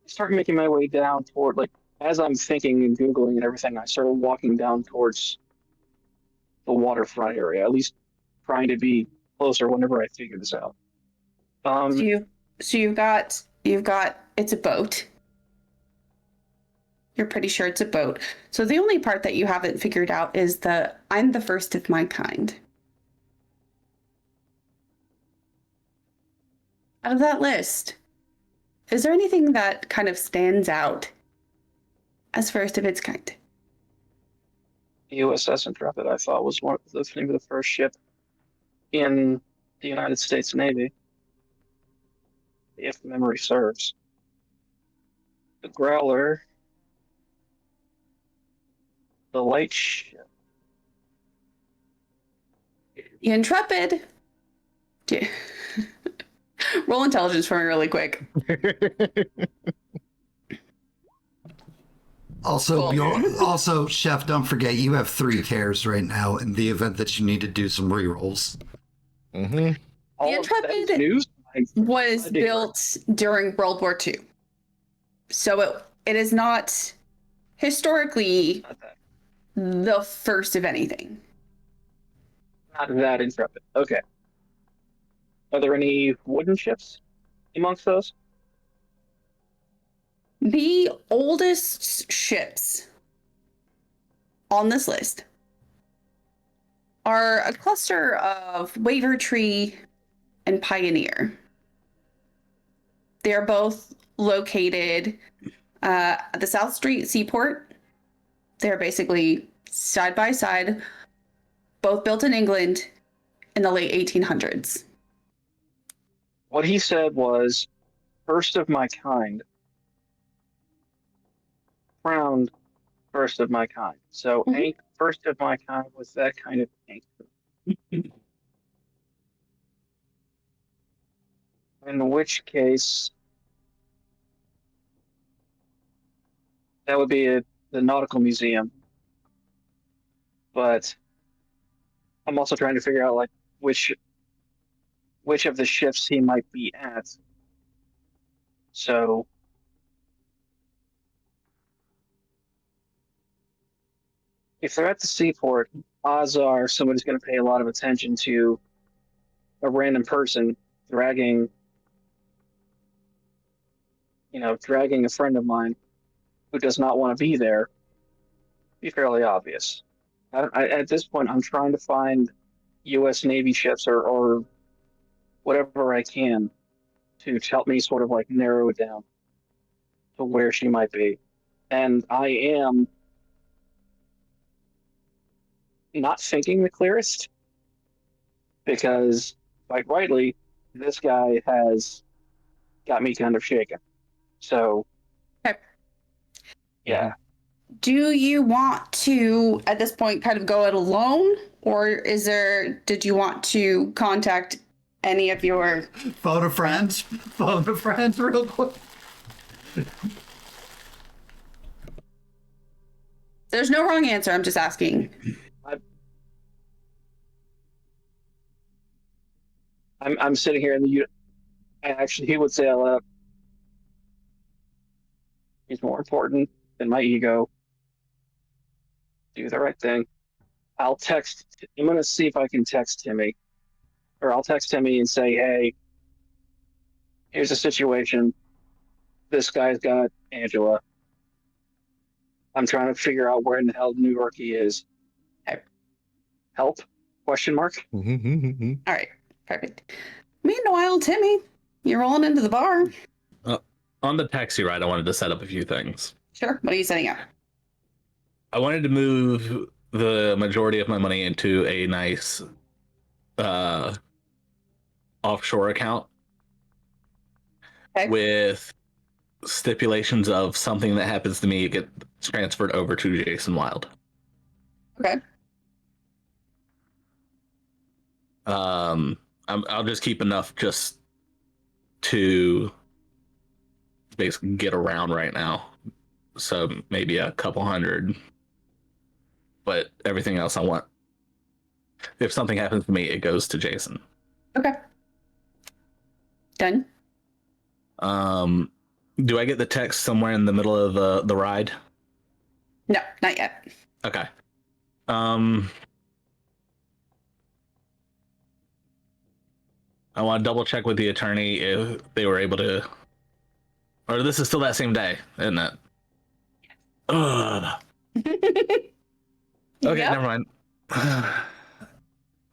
I started making my way down toward like as I'm thinking and Googling and everything, I started walking down towards the waterfront area, at least trying to be closer whenever I figure this out. So you've got it's a boat. You're pretty sure it's a boat. So the only part that you haven't figured out is I'm the first of my kind. Out of that list, is there anything that kind of stands out as first of its kind? USS Intrepid, I thought, was one of the name of the first ship in the United States Navy, if memory serves. The Growler, the light ship. The Intrepid. Roll intelligence for me really quick. Also, Cool. also, Chef, don't forget you have 3 cares right now in the event that you need to do some rerolls. Mm-hmm. All of that Intrepid news was I dig built during World War II. So it is not historically not that, the first of anything. not that Intrepid. Okay. Are there any wooden ships amongst those? The oldest ships on this list are a cluster of Wavertree and Pioneer. They're both located at the South Street Seaport. They're basically side by side, both built in England in the late 1800s. What he said was, first of my kind. Crowned first of my kind. So Mhm. ain't first of my kind was that kind of thing. In which case, that would be the Nautical Museum. But I'm also trying to figure out like which of the ships he might be at. So if they're at the seaport, odds are somebody's going to pay a lot of attention to a random person dragging a friend of mine who does not want to be there. Be fairly obvious. At this point, I'm trying to find U.S. Navy ships or whatever I can to help me sort of like narrow it down to where she might be. And I am not thinking the clearest because, quite rightly, this guy has got me kind of shaken. So, Okay. yeah. Do you want to, at this point, kind of go it alone? Or did you want to contact any of your... Phone a friend real quick. There's no wrong answer, I'm just asking. I'm sitting here and actually he would say out loud, he's more important than my ego. do the right thing. I'm going to see if I can text Timmy. Or I'll text Timmy and say, hey, here's a situation. This guy's got Angela. I'm trying to figure out where in the hell New York he is. Help? Question mark? All right, perfect. Meanwhile, Timmy, you're rolling into the bar. On the taxi ride, I wanted to set up a few things. Sure. What are you setting up? I wanted to move the majority of my money into a nice offshore account with stipulations of something that happens to me get transferred over to Jason Wild. Okay. I'll just keep enough just to basically get around right now. So maybe a couple hundred. But everything else I want. If something happens to me, it goes to Jason. Okay. Done. Do I get the text somewhere in the middle of the ride? No, not yet. Okay. I want to double check with the attorney if they were able to, or this is still that same day, isn't it? Ugh. Okay, Yep. never mind.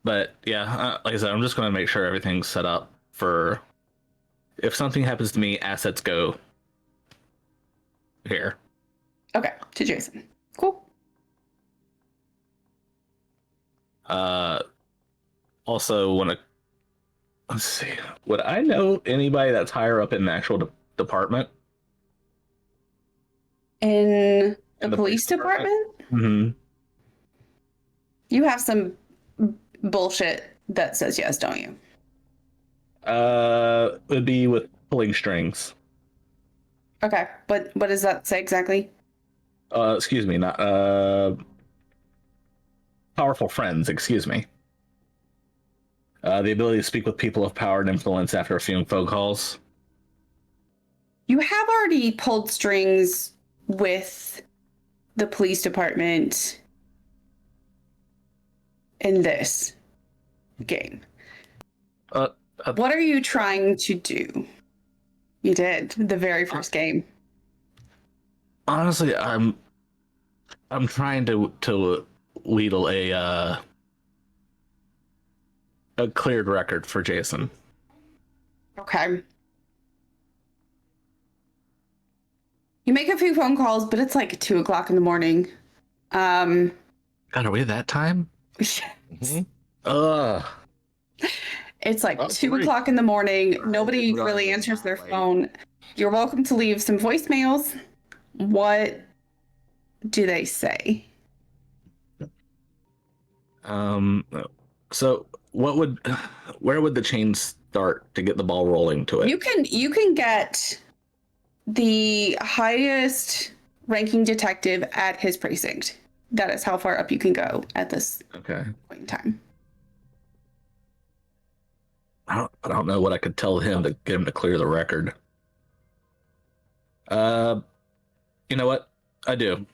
But yeah, like I said, I'm just going to make sure everything's set up for if something happens to me, assets go here. Okay, to Jason. Cool. Also, let's see. Would I know anybody that's higher up in the actual department? In the police department? Mm-hmm. You have some bullshit that says yes, don't you? It would be with pulling strings. Okay, but what does that say exactly? Excuse me, not powerful friends, excuse me. The ability to speak with people of power and influence after a few phone calls. You have already pulled strings with the police department in this game. What are you trying to do? You did the very first game. Honestly, I'm trying to wheedle a cleared record for Jason. Okay. You make a few phone calls, but it's like 2 o'clock in the morning. God, are we at that time? Ugh. It's like 2 o'clock in the morning. Nobody really answers their phone. You're welcome to leave some voicemails. What do they say? So where would the chain start to get the ball rolling to it? You can get the highest ranking detective at his precinct. That is how far up you can go at this point in time. I don't know what I could tell him to get him to clear the record. You know what? I do.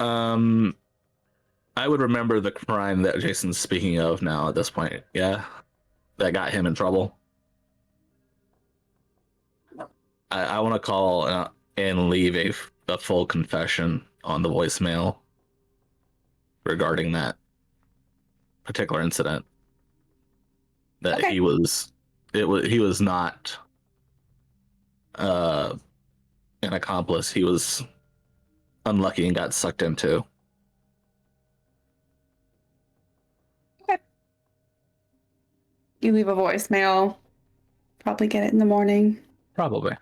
I would remember the crime that Jason's speaking of now at this point. Yeah, that got him in trouble. I want to call and leave a full confession on the voicemail regarding that particular incident. That he was not an accomplice. He was unlucky and got sucked into. Okay. You leave a voicemail. Probably get it in the morning. Probably.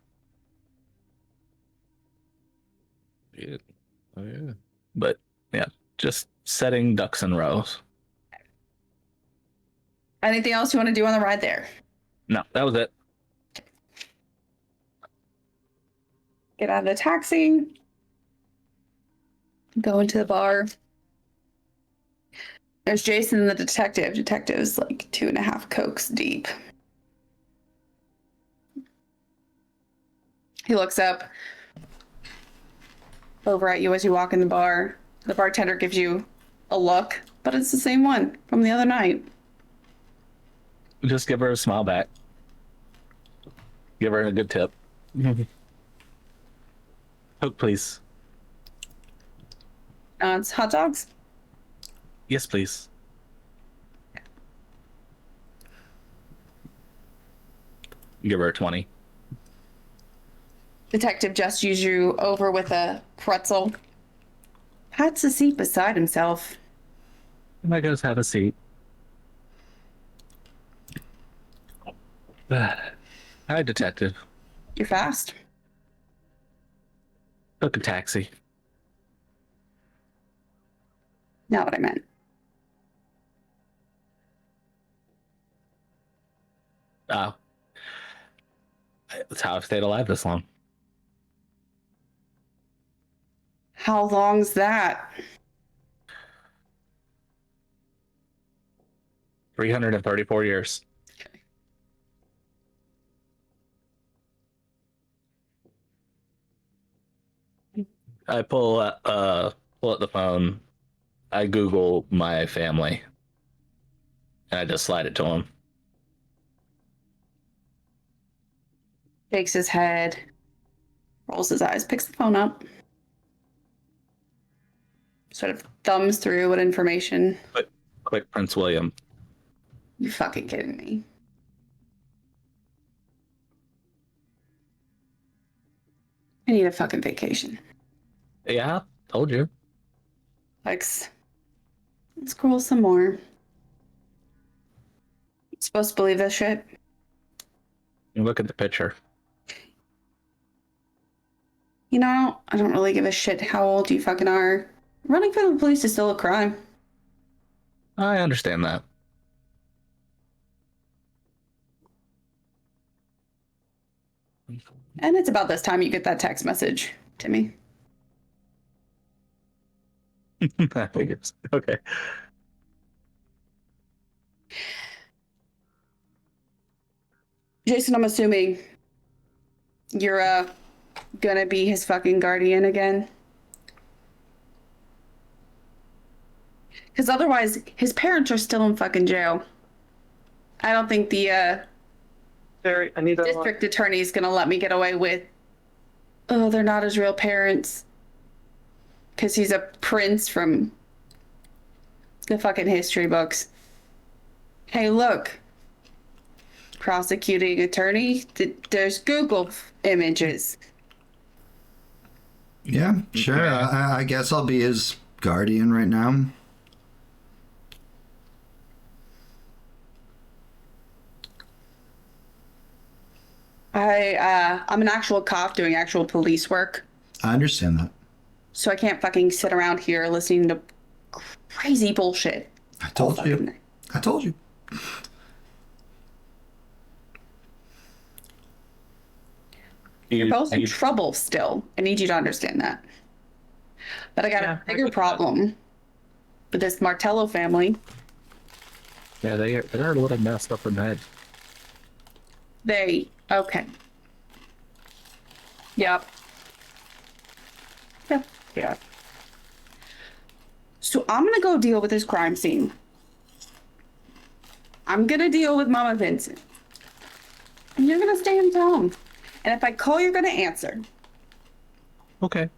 Yeah. Oh yeah. But yeah, just setting ducks in rows. Anything else you want to do on the ride there? No, that was it. Get out of the taxi. Go into the bar. There's Jason and the detective. Detective's like 2.5 Cokes deep. He looks up over at you as you walk in the bar. The bartender gives you a look, but it's the same one from the other night. Just give her a smile back. Give her a good tip. Coke, please. It's hot dogs. Yes, please. Give her a 20. Detective just used you over with a pretzel. Pats the seat beside himself. I might go have a seat. Hi, detective. You're fast. Took a taxi. Not what I meant. Oh. That's how I've stayed alive this long. How long's that? 334 years. I pull up the phone. I Google my family, and I just slide it to him. Shakes his head, rolls his eyes, picks the phone up, sort of thumbs through what information. Quick, Prince William. You fucking kidding me? I need a fucking vacation. Yeah, told you. Let's scroll some more. Supposed to believe this shit? You look at the picture. You know, I don't really give a shit how old you fucking are. Running for the police is still a crime. I understand that. And it's about this time you get that text message, Timmy. I figured. Okay. Jason, I'm assuming you're gonna be his fucking guardian again. Because otherwise, his parents are still in fucking jail. I don't think the Barry, I need to. district attorney is gonna let me get away with, oh, they're not his real parents. Because he's a prince from the fucking history books. Hey, look. Prosecuting attorney, there's Google images. Yeah, sure. I guess I'll be his guardian right now. I'm an actual cop doing actual police work, I understand that. so I can't fucking sit around here listening to crazy bullshit. I told all you. fucking day. I told you. You're both in trouble still. I need you to understand that. But I got a bigger problem with this Martello family. Yeah, they're a little messed up in the head. Okay. Yep. Yeah. So I'm gonna go deal with this crime scene. I'm gonna deal with Mama Vincent. And you're gonna stay in town. And if I call, you're gonna answer. Okay.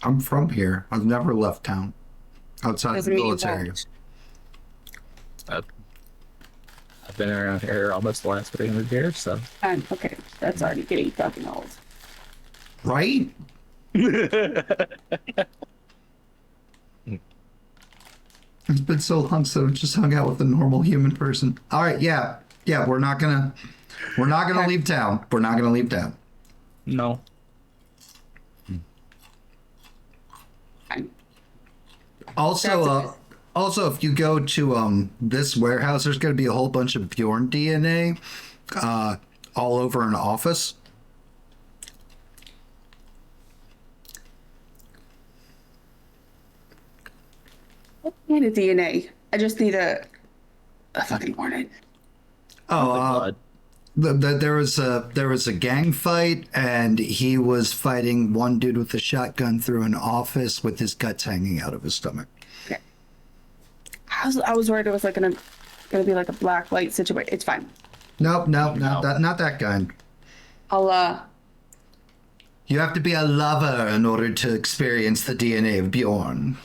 I'm from here. I've never left town. Outside Doesn't the mean you military. won't. I've been around here almost the last 300 years, so. Okay, that's already getting fucking old. Right? It's been so long since I've just hung out with a normal human person. All right, yeah. We're not gonna leave town. We're not gonna leave town. No. Also, if you go to this warehouse, there's gonna be a whole bunch of Bjorn DNA all over an office. I don't need a DNA. I just need a fucking warrant. Oh, there was a gang fight, and he was fighting one dude with a shotgun through an office with his guts hanging out of his stomach. Okay. I was worried it was like gonna be like a black light situation. It's fine. Nope, not that kind. I'll You have to be a lover in order to experience the DNA of Bjorn.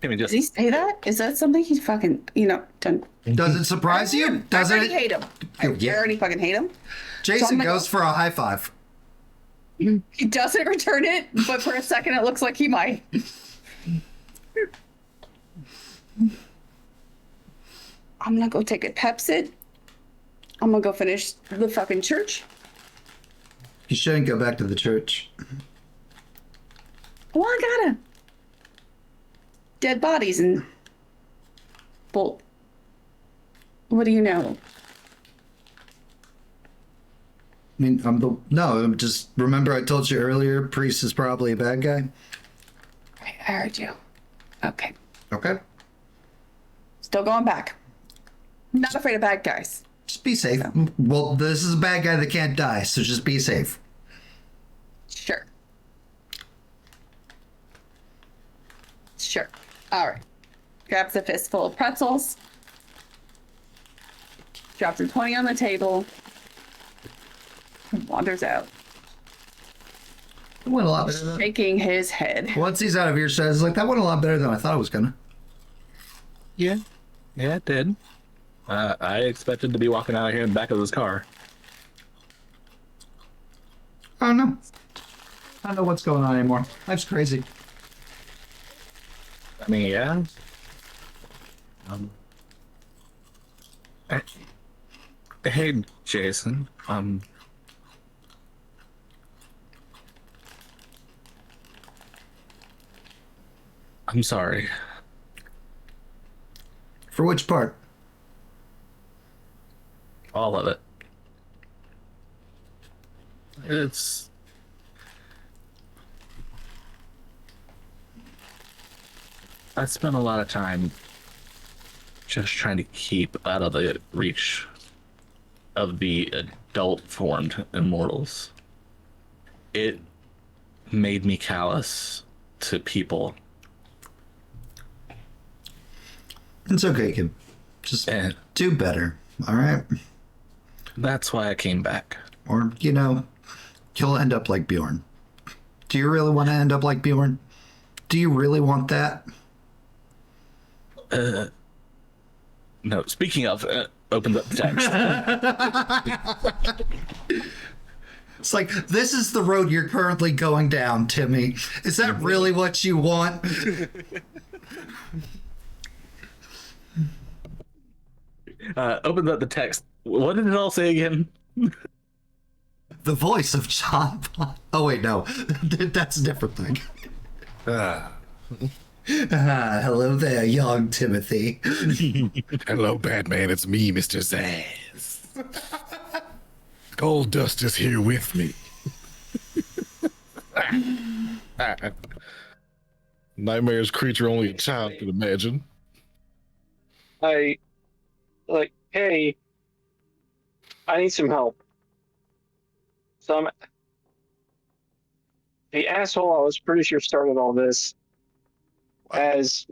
Timmy Did just he say that? Is that something he's fucking done? Does it surprise you? Does I already it? hate him. I already fucking hate him. Jason gonna goes for a high five. He doesn't return it, but for a second it looks like he might. I'm gonna go take a Pepsid. I'm gonna go finish the fucking church. You shouldn't go back to the church. Well, I gotta. Dead bodies and. Well. What do you know? I mean, I'm just remember I told you earlier, priest is probably a bad guy. I heard you. Okay. Okay. Still going back. Not afraid of bad guys. Just be safe. Well, this is a bad guy that can't die, so just be safe. Sure. Sure. All right. Grabs a fistful of pretzels. Drops a 20 on the table. And wanders out, It went a lot better than shaking his head. Once he's out of earshot, it's like, that went a lot better than I thought it was gonna. yeah, it did. I expected to be walking out of here in the back of this car. I don't know. I don't know what's going on anymore. Life's crazy. I mean, yeah. Hey, Jason. I'm sorry. For which part? All of it. It's... I spent a lot of time just trying to keep out of the reach of the adult-formed immortals. It made me callous to people. It's okay, kid. Just And do better, all right? that's why I came back. Or, you'll end up like Bjorn. Do you really want to end up like Bjorn? Do you really want that? No, speaking of, opens up the text. It's like, this is the road you're currently going down, Timmy. Is that really what you want? Opens up the text. What did it all say again? The voice of John Bond. Oh, wait, no. That's a different thing. Hello there, young Timothy. Hello, Batman. It's me, Mr. Zaz. Gold Dust is here with me. Nightmare's creature only a child could imagine. Hey, I need some help. The asshole I was pretty sure started all this as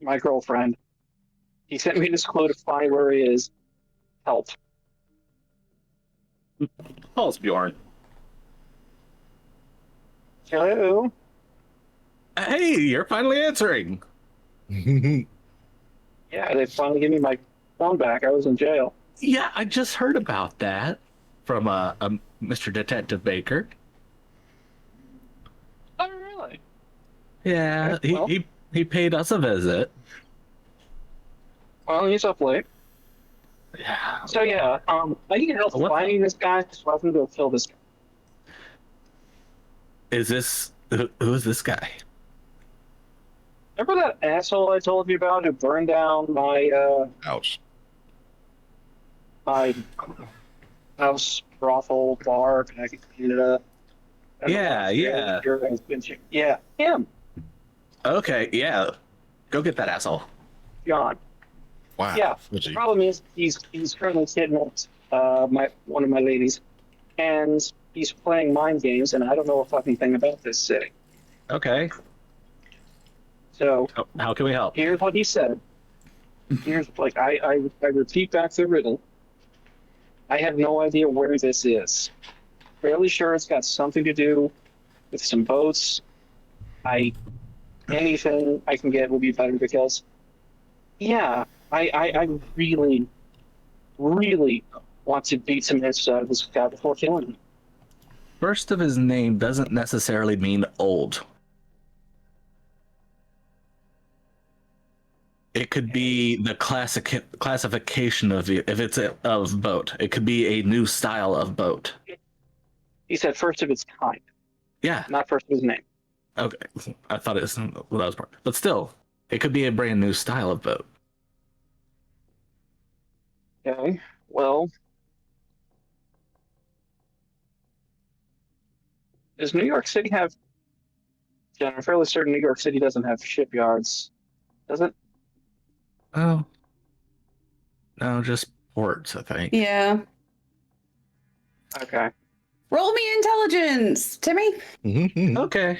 my girlfriend. He sent me this clue to find where he is. Help. Oh, it's Bjorn. Hello? Hey, you're finally answering. Yeah, they finally gave me my phone back. I was in jail. Yeah, I just heard about that from Mr. Detective Baker. Oh, really? Yeah, Okay, well. he paid us a visit. Well, he's up late. Yeah. So yeah, I need help What? finding this guy, so I can go kill this guy. Is this who is this guy? Remember that asshole I told you about who burned down my Ouch. my house brothel bar back in Canada? Yeah. Yeah, him, Okay, yeah. Go get that asshole. John. Wow. Yeah. Would The you? problem is he's currently kidnapped one of my ladies, and he's playing mind games, and I don't know a fucking thing about this city. Okay. So How can we help? here's what he said. Here's like I repeat back the riddle. I have no idea where this is. Fairly sure it's got something to do with some boats. Anything I can get will be better because yeah, I really, really want to beat this guy before killing him. First of his name doesn't necessarily mean old. It could be the classification of if it's of boat. It could be a new style of boat. He said first of its kind, Yeah. not first of his name. Okay. I thought it was, well, that was part. But still, it could be a brand new style of boat. Okay, well, does New York City have? Yeah, I'm fairly certain New York City doesn't have shipyards, does it? Oh. No, just ports, I think. Yeah. Okay. Roll me intelligence, Timmy. Okay.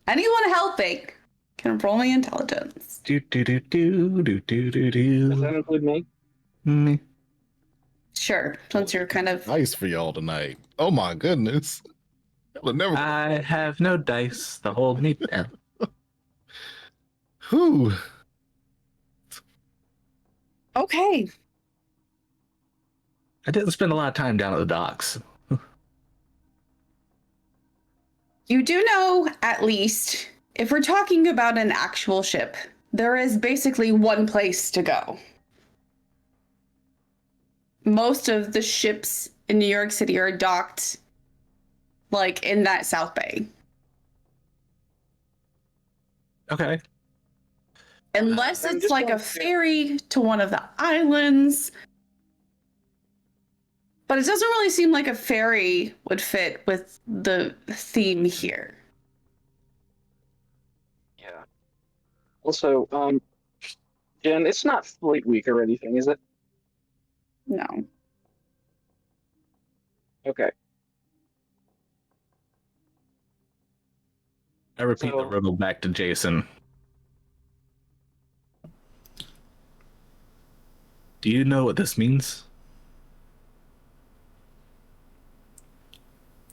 Anyone helping can roll me intelligence. Do do do do do do do Does that do. include me? Me. Sure, since you're kind of Nice for y'all tonight. Oh my goodness. Y'all never. I have no dice to hold me down. Whew. okay. I didn't spend a lot of time down at the docks. You do know, at least, if we're talking about an actual ship, there is basically one place to go. Most of the ships in New York City are docked, like, in that South Bay. Okay. Unless I'm it's just like a wondering. ferry to one of the islands. But it doesn't really seem like a ferry would fit with the theme here. Yeah. Also, Jen, it's not Fleet Week or anything, is it? No. Okay. I repeat the So- riddle back to Jason. Do you know what this means?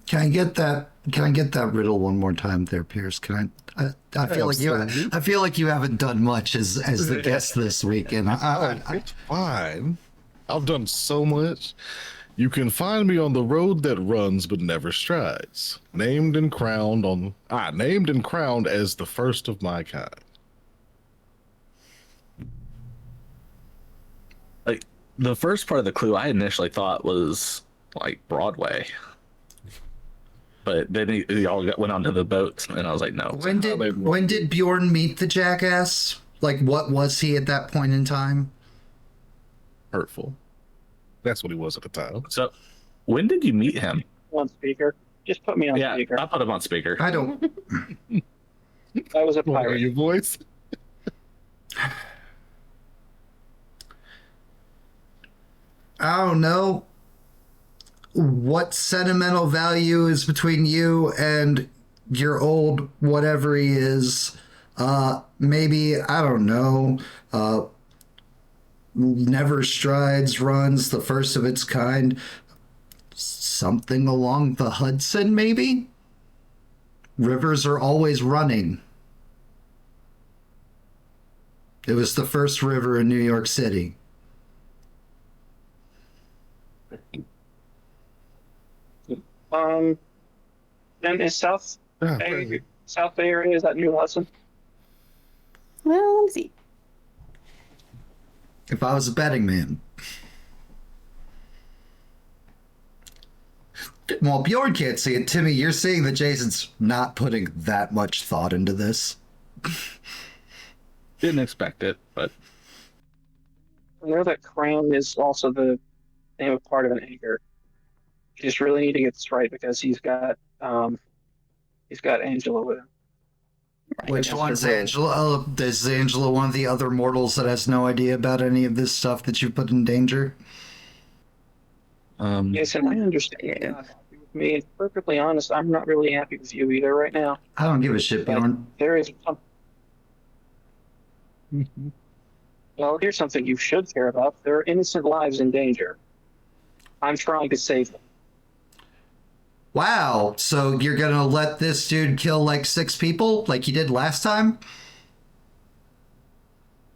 Can I get that? Can I get that riddle one more time, there, Pierce? Can I feel like you. I feel like you haven't done much as the guest this week, and It's fine. I've done so much. You can find me on the road that runs but never strides. Named and crowned as the first of my kind. Like, the first part of the clue I initially thought was like Broadway. But then he all went onto the boats, and I was like, no. when did Bjorn meet the jackass? Like, what was he at that point in time? Hurtful. That's what he was at the time. So, when did you meet him? On speaker. Just put me on Yeah, speaker. I put him on speaker. I don't. I was a What, pirate. your voice? I don't know what sentimental value is between you and your old whatever he is. Maybe, I don't know. Never strides, runs, the first of its kind. Something along the Hudson, maybe? Rivers are always running. It was the first river in New York City. Then is South Bay Area, is that New Lesson? Well, let me see. If I was a betting man. Well, Bjorn can't see it. Timmy, you're seeing that Jason's not putting that much thought into this. Didn't expect it, but I know that crown is also the name of part of an anchor. You just really need to get this right because he's got Angela with him. Which one's Angela? Oh, is Angela one of the other mortals that has no idea about any of this stuff that you put in danger? Jason, I understand you're not happy with me. And perfectly honest, I'm not really happy with you either right now. I don't give a shit, But Bjorn. there is some, Well, here's something you should care about. There are innocent lives in danger. I'm trying to save them. Wow, so you're gonna let this dude kill like 6 people like you did last time?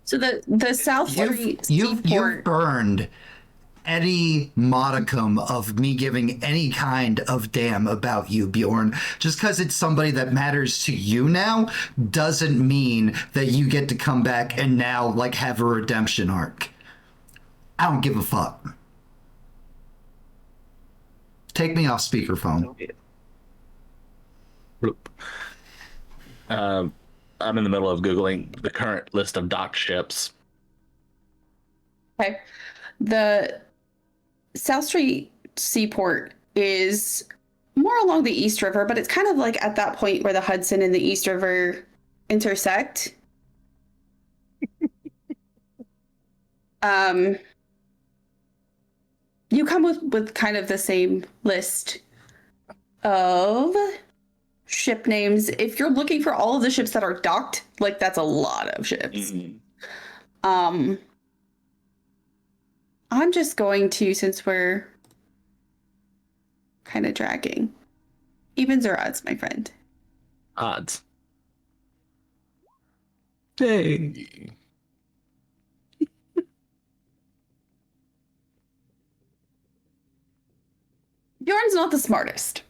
So the South Street You've seaport. burned any modicum of me giving any kind of damn about you, Bjorn. Just because it's somebody that matters to you now doesn't mean that you get to come back and now like have a redemption arc. I don't give a fuck. Take me off speakerphone. I'm in the middle of Googling the current list of docked ships. Okay. The South Street Seaport is more along the East River, but it's kind of like at that point where the Hudson and the East River intersect. You come with kind of the same list of ship names. If you're looking for all of the ships that are docked, like that's a lot of ships. I'm just going to, since we're kind of dragging. Evens or odds, my friend? Odds. Hey. Bjorn's not the smartest.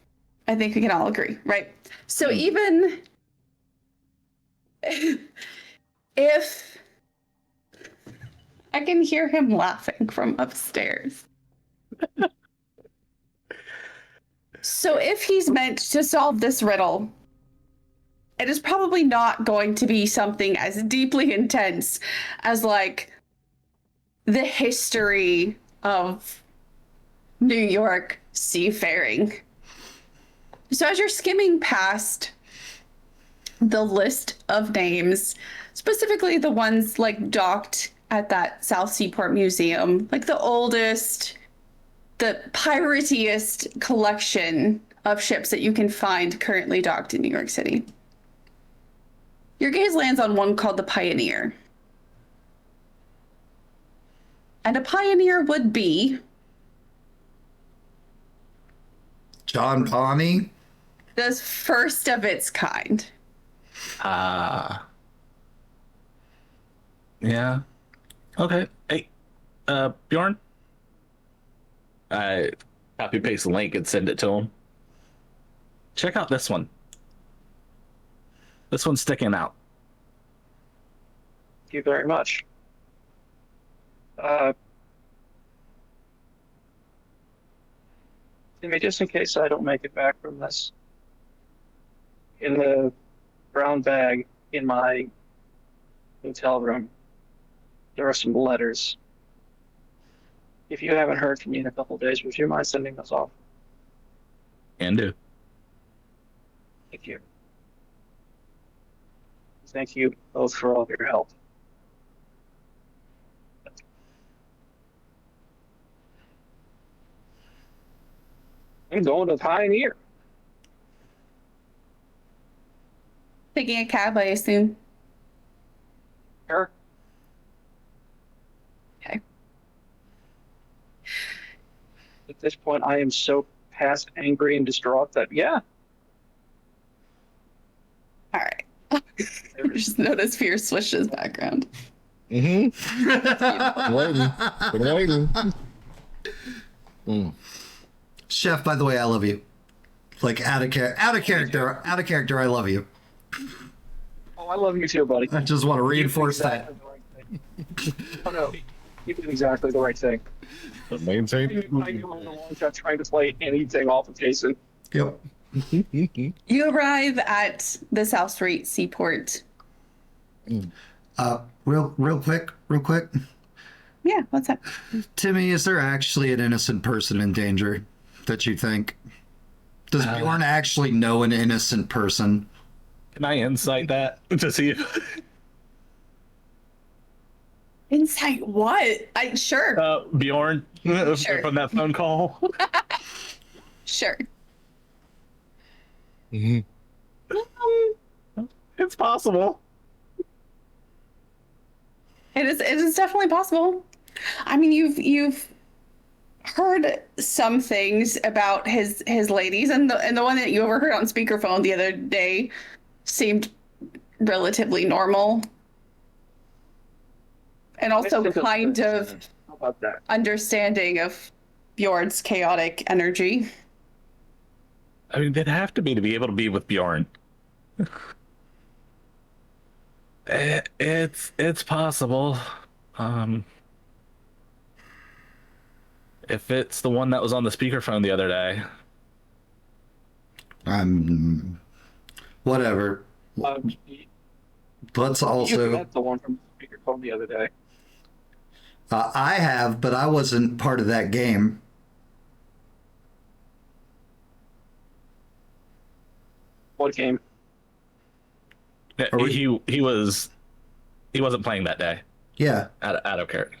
I think we can all agree, right? So even if I can hear him laughing from upstairs. So if he's meant to solve this riddle, it is probably not going to be something as deeply intense as like the history of New York seafaring. So as you're skimming past the list of names, specifically the ones like docked at that South Seaport Museum, like the oldest, the piratiest collection of ships that you can find currently docked in New York City. Your gaze lands on one called the Pioneer. And a pioneer would be John Pawnee? the first of its kind. Yeah. Okay. Hey, Bjorn. I copy paste the link and send it to him. Check out this one. This one's sticking out. Thank you very much. Timmy, just in case I don't make it back from this, in the brown bag in my hotel room, there are some letters. If you haven't heard from me in a couple of days, would you mind sending those off? Can do. Thank you. Thank you both for all of your help. I'm going to Pioneer. Taking a cab, I assume. Sure. Okay. At this point, I am so past angry and distraught that, yeah. All right. Just notice Fear Swish's background. Waiting. Chef, by the way, I love you. Like out of character, I love you. Oh, I love you too, buddy. I just want to reinforce that. Oh no, you did exactly the right thing. Maintain. I do on the long shot trying to play anything off of Jason. Yep. You arrive at the South Street Seaport. Real quick. Yeah, what's up? Timmy, is there actually an innocent person in danger that you think? Does Bjorn actually know an innocent person? Can I insight that to see if Insight what? Sure. Bjorn Sure. from that phone call? Sure. It's possible. It is definitely possible. I mean, you've heard some things about his ladies, and the one that you overheard on speakerphone the other day seemed relatively normal, and also Let's think kind this. of How about that? understanding of Bjorn's chaotic energy. I mean, they'd have to be able to be with Bjorn. It's possible. Um, if it's the one that was on the speakerphone the other day. Whatever. You Let's also. met the one from the speakerphone the other day. I have, but I wasn't part of that game. What game? Are we- He wasn't playing that day. Yeah. Out of character.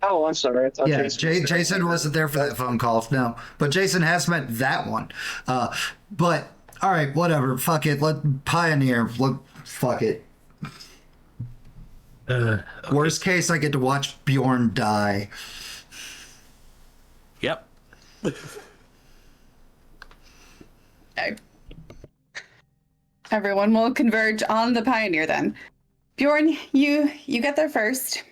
Oh, I'm sorry. I thought Yeah, Jason was there. Jason wasn't there for that phone call. No, but Jason has met that one. But all right, whatever. Fuck it. Let Pioneer. Fuck it. Okay. Worst case, I get to watch Bjorn die. Yep. Okay. Everyone will converge on the Pioneer then. Bjorn, you get there first.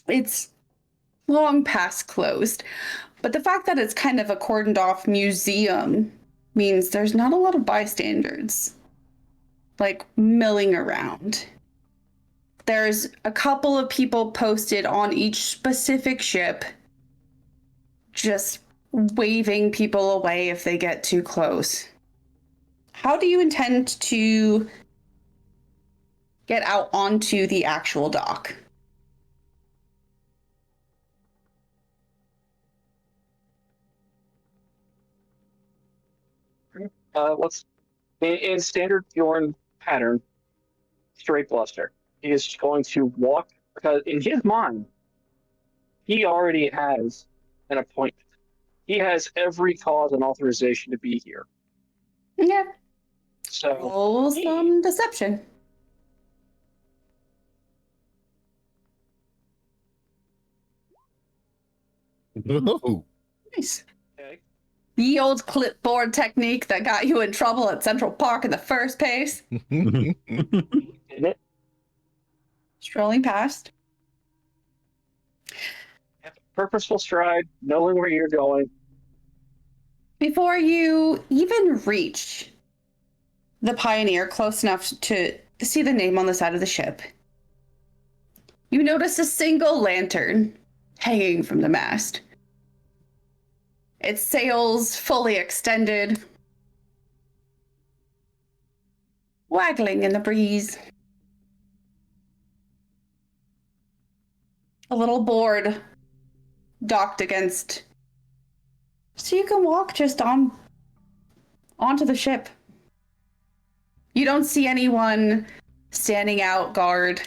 It's long past closed, but the fact that it's kind of a cordoned off museum means there's not a lot of bystanders like milling around. There's a couple of people posted on each specific ship just waving people away if they get too close. How do you intend to get out onto the actual dock? What's in standard Bjorn pattern? Straight bluster. He is going to walk because in his mind, he already has an appointment. He has every cause and authorization to be here. Yeah, So roll some deception. Oh. Nice. okay. The old clipboard technique that got you in trouble at Central Park in the first place. Didn't it? Strolling past. Have a purposeful stride, knowing where you're going. Before you even reach the Pioneer close enough to see the name on the side of the ship, you notice a single lantern hanging from the mast. Its sails fully extended, waggling in the breeze. A little board docked against, so you can walk just onto the ship. You don't see anyone standing out guard.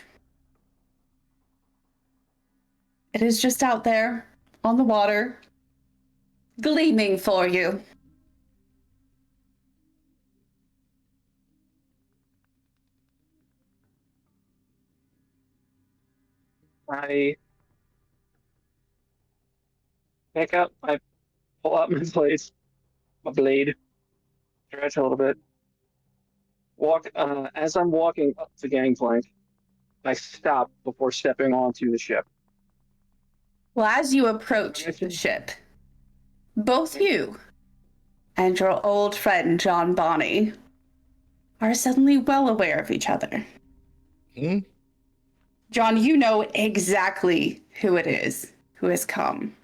It is just out there on the water, gleaming for you. I pull out my blade, stretch a little bit. Walk as I'm walking up the gangplank, I stop before stepping onto the ship. Well, as you approach the ship, both you and your old friend John Bonney are suddenly well aware of each other. Hmm? John, you know exactly who it is who has come.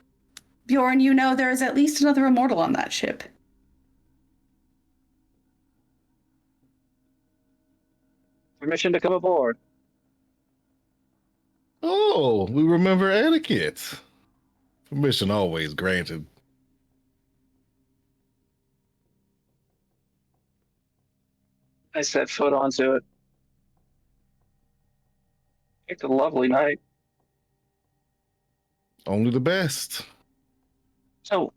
Bjorn, you know there is at least another immortal on that ship. Permission to come aboard. Oh, we remember etiquette. Permission always granted. I set foot onto it. It's a lovely night. Only the best. So,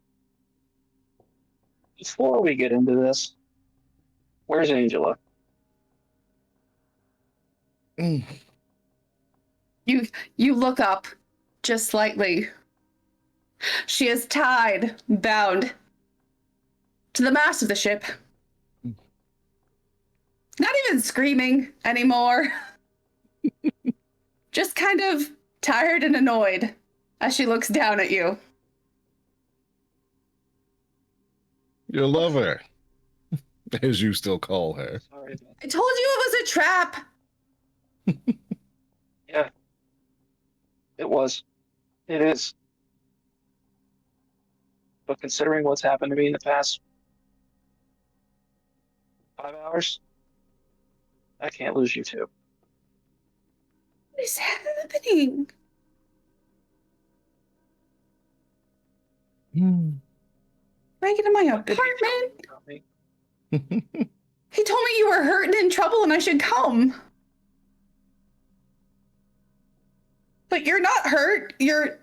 before we get into this, where's Angela? Mm. You look up just slightly. She is tied, bound to the mast of the ship. Not even screaming anymore. Just kind of tired and annoyed as she looks down at you. Your lover, as you still call her. Sorry about I told you it was a trap. that. Yeah. It was. It is. But considering what's happened to me in the past 5 hours, I can't lose you too. What is happening? Mm. Can I get in my What did you tell apartment? me about me? He told me you were hurt and in trouble and I should come. But you're not hurt. You're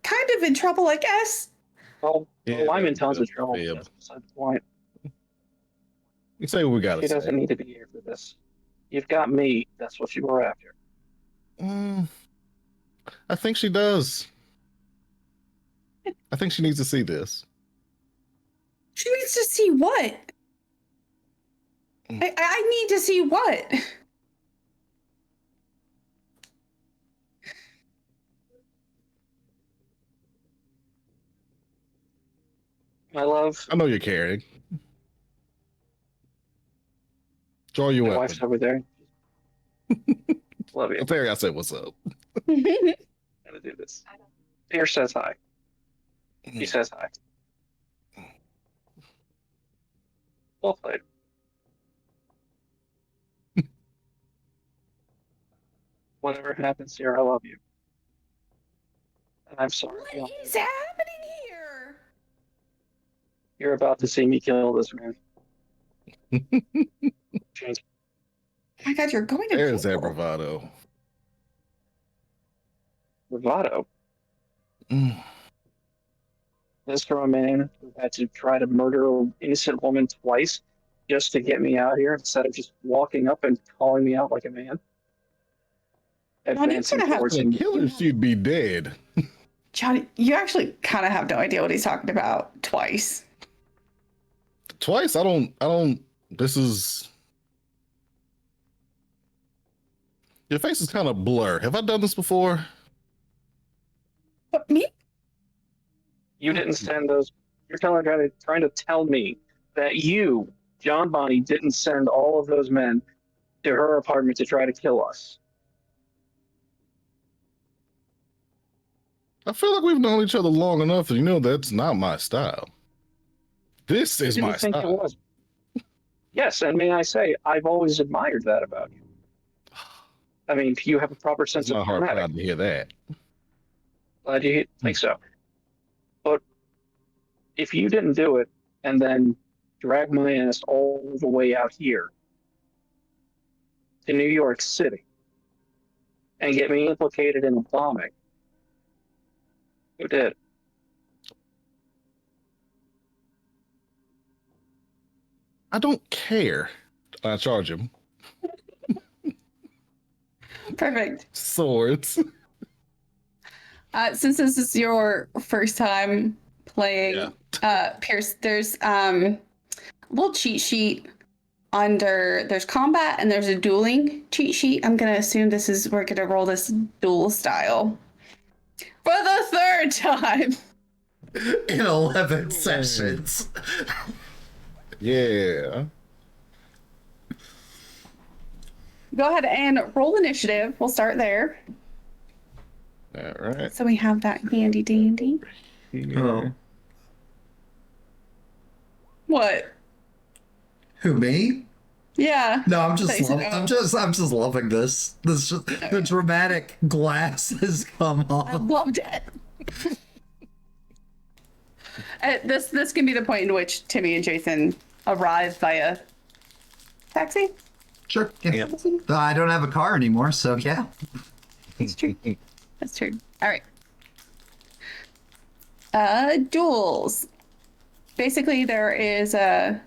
kind of in trouble, I guess. Well, Yeah, I'm in tons of that's trouble. fib. That's beside the point. You say what we gotta She say. doesn't need to be here for this. You've got me. That's what you were after. I think she does. I think she needs to see this. She needs to see what? I need to see what? My love, I know you're carrying. Draw your my wife's weapon. over there. Love you. Terry, I said, what's up? Gotta do this. Pierce says hi. He says hi. Well played. Whatever happens here, I love you. And I'm sorry. What is happening here? You're about to see me kill this man. Change. Oh my god, you're going to There's that jail. bravado. Bravado. Mm. This from a man who had to try to murder an innocent woman twice just to get me out here instead of just walking up and calling me out like a man. Advancing gonna have towards The him. killer should be dead. Johnny, you actually kind of have no idea what he's talking about twice. Twice? I don't. This is. Your face is kind of blur. Have I done this before? What, me? You didn't send those. You're trying to tell me that you, John Bonnie, didn't send all of those men to her apartment to try to kill us. I feel like we've known each other long enough that you know that's not my style. This is Didn't my think style. it was. Yes, and may I say, I've always admired that about you. I mean, you have a proper sense It's my of heart dramatic. proud to hear that. Glad you think so. But if you didn't do it and then drag my ass all the way out here to New York City and get me implicated in a bombing, who did? I don't care. I charge him. Perfect. Swords. Since this is your first time playing Pierce, there's a little cheat sheet under, there's combat and there's a dueling cheat sheet. I'm gonna assume we're gonna roll this duel style for the third time. In 11 sessions. Yeah. Go ahead and roll initiative. We'll start there. All right. So we have that handy dandy. Oh. What? Who, me? Yeah. No, I'm just, Thanks, I'm just loving this. The dramatic glasses come I on. loved it. This can be the point in which Timmy and Jason arrive via taxi. Sure. Yeah. I don't have a car anymore, so yeah. That's true. That's true. All right. Duels. Basically, there is an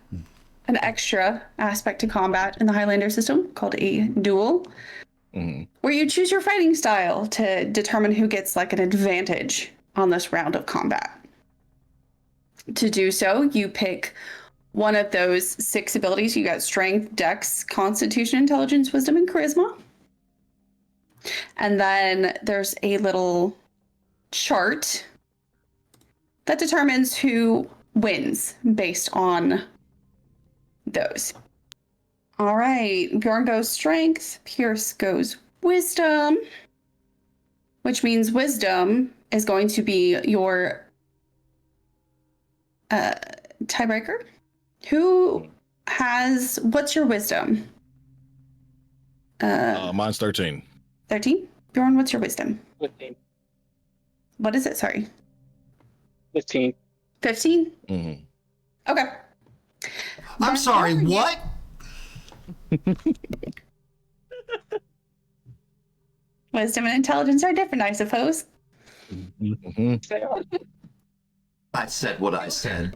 extra aspect to combat in the Highlander system called a duel. where you choose your fighting style to determine who gets like an advantage on this round of combat. To do so, you pick one of those 6 abilities. You got Strength, Dex, Constitution, Intelligence, Wisdom, and Charisma. And then there's a little chart that determines who wins based on those. All right, Bjorn goes Strength, Pierce goes Wisdom, which means Wisdom is going to be your tiebreaker. What's your Wisdom? Mine's 13. 13? Bjorn, what's your Wisdom? 15. What is it? Sorry. 15. 15? Mm-hmm. Okay. I'm sorry, what? Wisdom and intelligence are different, I suppose. Mm-hmm. I said what I said.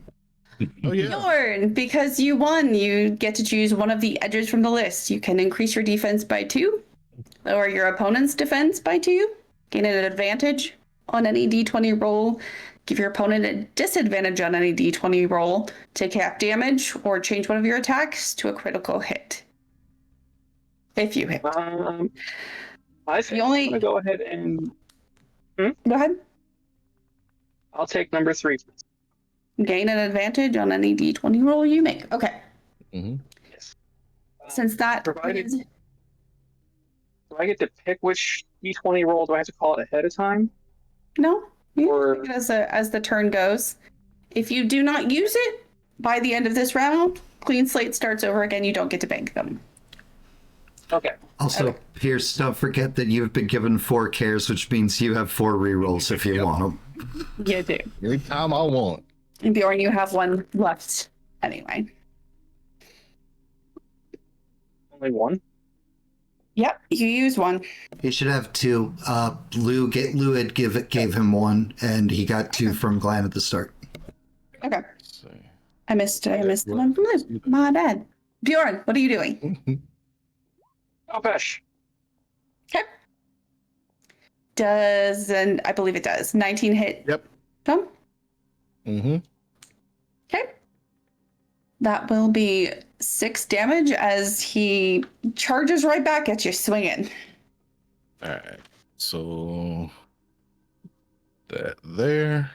Oh, yeah. Bjorn, because you won, you get to choose one of the edges from the list. You can increase your defense by 2, lower your opponent's defense by 2, gain an advantage on any d20 roll, give your opponent a disadvantage on any d20 roll, take half damage, or change one of your attacks to a critical hit. If you hit. I think I'm going to go ahead and... Go ahead. I'll take number 3. Gain an advantage on any d20 roll you make. Okay. Mm-hmm. Yes. Since that Provided- is... Do I get to pick which d20 roll? Do I have to call it ahead of time? No, you Or- take it as the turn goes. If you do not use it by the end of this round, clean slate starts over again. You don't get to bank them. Okay. Also, Okay. Pierce, don't forget that you've been given 4 cares, which means you have 4 rerolls if you want them. You do. Anytime I want. And Bjorn, you have 1 left anyway. Only 1? Yep, you use 1. He should have 2. Lou gave him 1, and he got 2 from Glenn at the start. Okay. Let's see. I missed the one from Lou. My bad. Bjorn, what are you doing? Oh, gosh. Okay. I believe it does. 19 hit. Yep. Tom? Mm-hmm. Okay. That will be 6 damage as he charges right back at you, swinging. All right. So that there.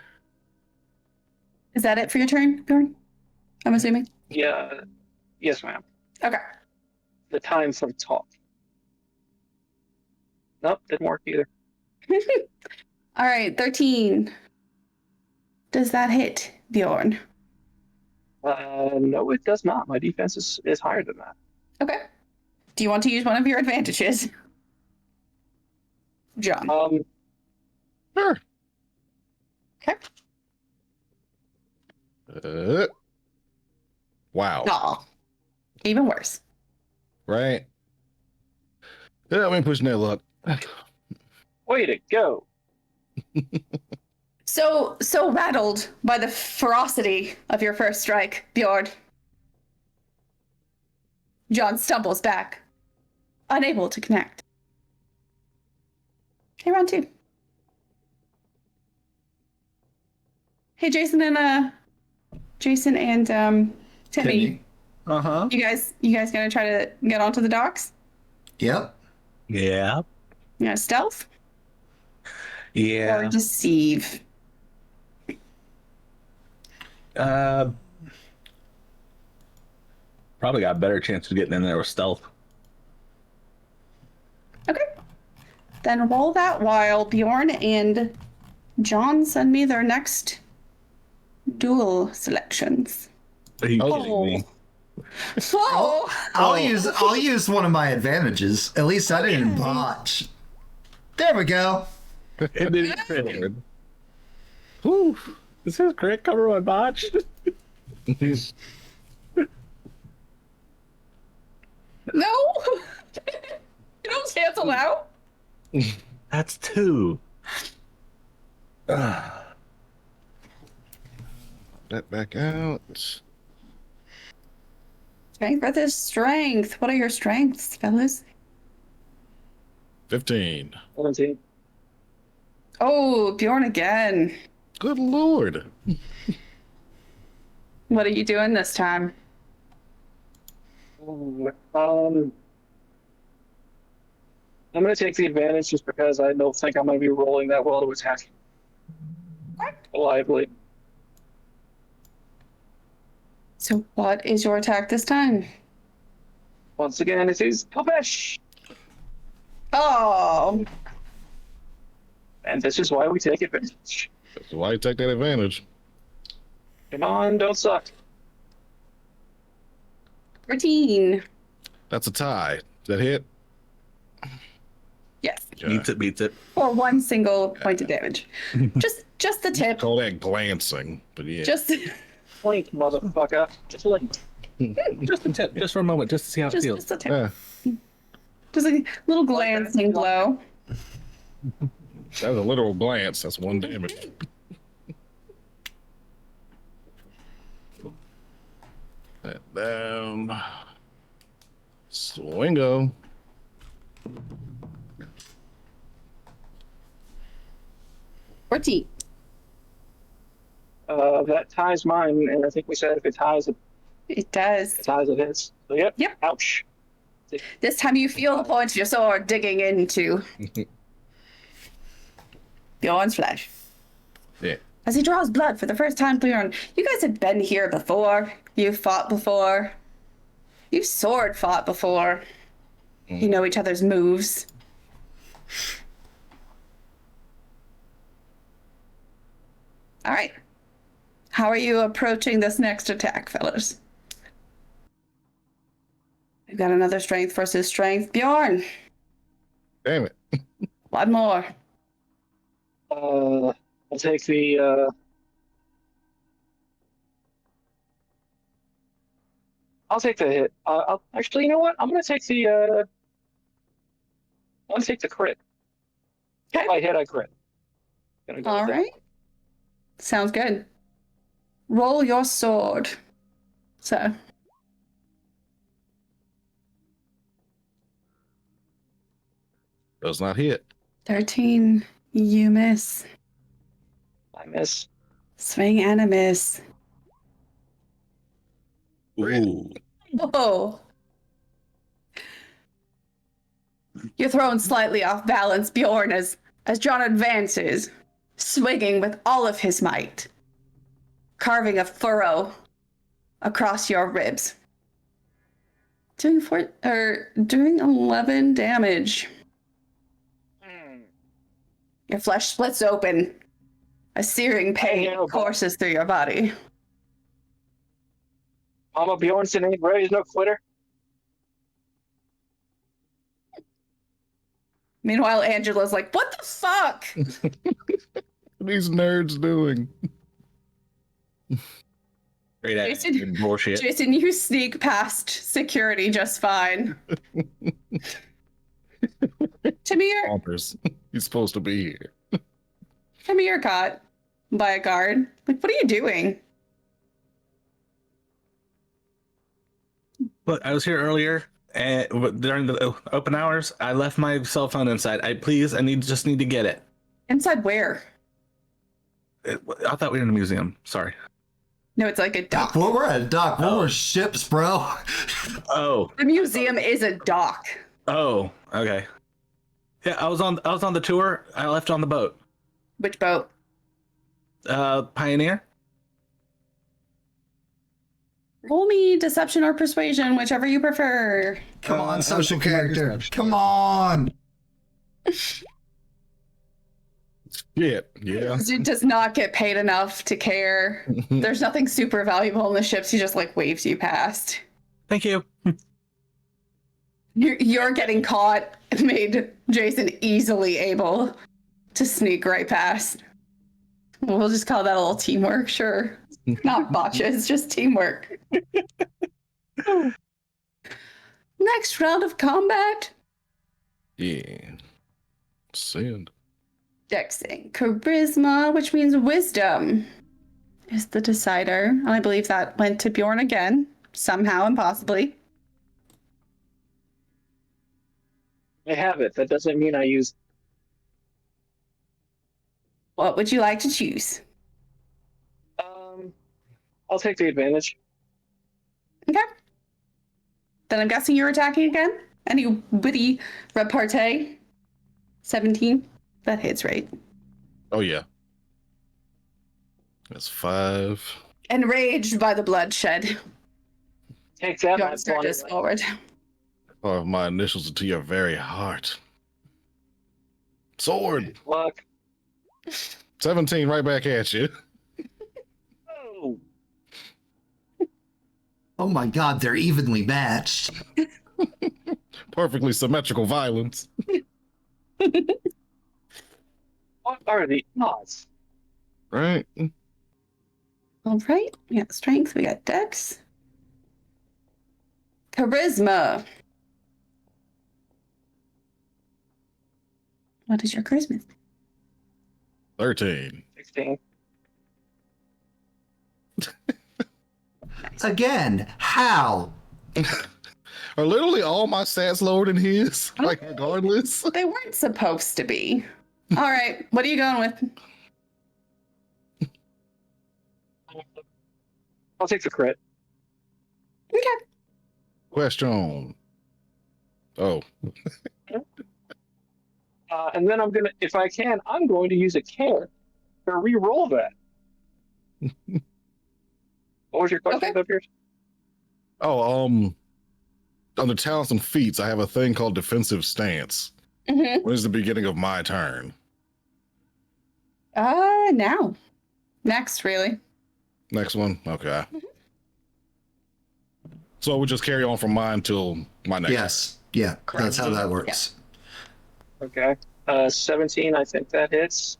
Is that it for your turn, Bjorn? I'm assuming. Yeah. Yes, ma'am. Okay. The time for talk. Nope, didn't work either. All right, 13. Does that hit, Bjorn? No, it does not. My defense is higher than that. Okay. Do you want to use one of your advantages? John. Sure. Okay. Wow. Aw. Even worse. Right. Yeah, let me push nail up. Way to go. So rattled by the ferocity of your first strike, Bjorn. John stumbles back, unable to connect. Okay, round 2. Hey, Jason and Timmy. Uh-huh. You guys gonna try to get onto the docks? Yep. Yeah. Yeah, stealth Yeah. or deceive? Probably got a better chance of getting in there with stealth. Okay. Then roll that while Bjorn and John send me their next duel selections. Are you Oh. kidding me? Whoa! I'll use one of my advantages. At least I didn't botch. There we go. It didn't crit. Whew. This is crit cover my botch. No! You don't cancel out. That's 2. That back out. Strength versus strength. What are your strengths, fellas? 15. 17. Oh, Bjorn again. Good lord. What are you doing this time? I'm going to take the advantage just because I don't think I'm going to be rolling that well to attack. Lively. So what is your attack this time? Once again, it is Kabesh! Oh, And this is why we take advantage. That's why you take that advantage. Come on, don't suck. 13. That's a tie. Does that hit? Yes. Okay. Beats it. For 1 single point of damage. Just the tip. Call that glancing, but yeah. Just Blink, motherfucker. Just blink. Just a tip, just for a moment, just to see how it feels. just a tip. Yeah, Just a little glancing blow. that was a literal glance. That's 1 damage. That down. Swingo. Fourteen. That ties mine, and I think we said if it ties, It does. it ties, it hits. So, yep. Yep. Ouch. This time you feel the point of your sword digging into Bjorn's flesh. Yeah. As he draws blood for the first time, Bjorn, you guys have been here before. You've fought before. You've sword fought before. You know each other's moves. All right. How are you approaching this next attack, fellas? We've got another strength versus strength. Bjorn, Damn it. one more. I'll take the, I'll take the hit. Actually, you know what? I'm gonna take the, I'm gonna take the crit. Okay. If I hit, I crit. Gonna go All with that. right. Sounds good. Roll your sword. So, Does not hit. 13. You miss. I miss. Swing and a miss. Ooh. Whoa. You're thrown slightly off balance, Bjorn, as John advances, swinging with all of his might, carving a furrow across your ribs. Doing 11 damage. Your flesh splits open. A searing pain courses through your body. Mama Bjornson ain't raised no quitter. Meanwhile, Angela's like, what the fuck? What are these nerds doing? Great at Jason- bullshit. Jason, you sneak past security just fine. Timmy, He's supposed to be here. you're caught by a guard. Like, what are you doing? Look, I was here earlier, and during the open hours, I left my cell phone inside. I just need to get it. Inside where? I thought we were in a museum. Sorry. No, it's like a dock. Well, we're at a dock. No more ships, bro. Oh. The museum is a dock. Oh. Okay. Yeah, I was on the tour. I left on the boat. Which boat? Pioneer. Roll me deception or persuasion, whichever you prefer. Come on, social okay, character. deception. Come on. Shit. Yeah. It does not get paid enough to care. There's nothing super valuable in the ships. He just like waves you past. Thank you. You're getting caught made Jason easily able to sneak right past. We'll just call that a little teamwork, sure. Not botches, just teamwork. Next round of combat. Yeah. Send. Dexing. Charisma, which means wisdom, is the decider. And I believe that went to Bjorn again, somehow, impossibly. I have it. That doesn't mean I use. What would you like to choose? I'll take the advantage. Okay. Then I'm guessing you're attacking again? Any witty repartee? 17? That hits, right? Oh yeah. That's 5. Enraged by the bloodshed. Take that, You my want to start pawn. us forward. Oh, my initials into your very heart. Sword. Luck. 17 right back at you. Oh, Oh my god, they're evenly matched. Perfectly symmetrical violence. what are the odds? Right? All right. We got strength. We got dex. Charisma. What is your charisma? 13. 16. Again, how? Are literally all my stats lower than his? Like, regardless? They weren't supposed to be. All right. What are you going with? I'll take the crit. Okay. Question. Oh. And then I'm gonna, if I can, I'm going to use a care to re-roll that. What was your question, Okay. up here? Oh, under talents and feats, I have a thing called defensive stance. Mm-hmm. When is the beginning of my turn? Now. Next, really. Next one? Okay. So we just carry on from mine till my next. Yes. Yeah, that's how that works. Okay. 17, I think that hits.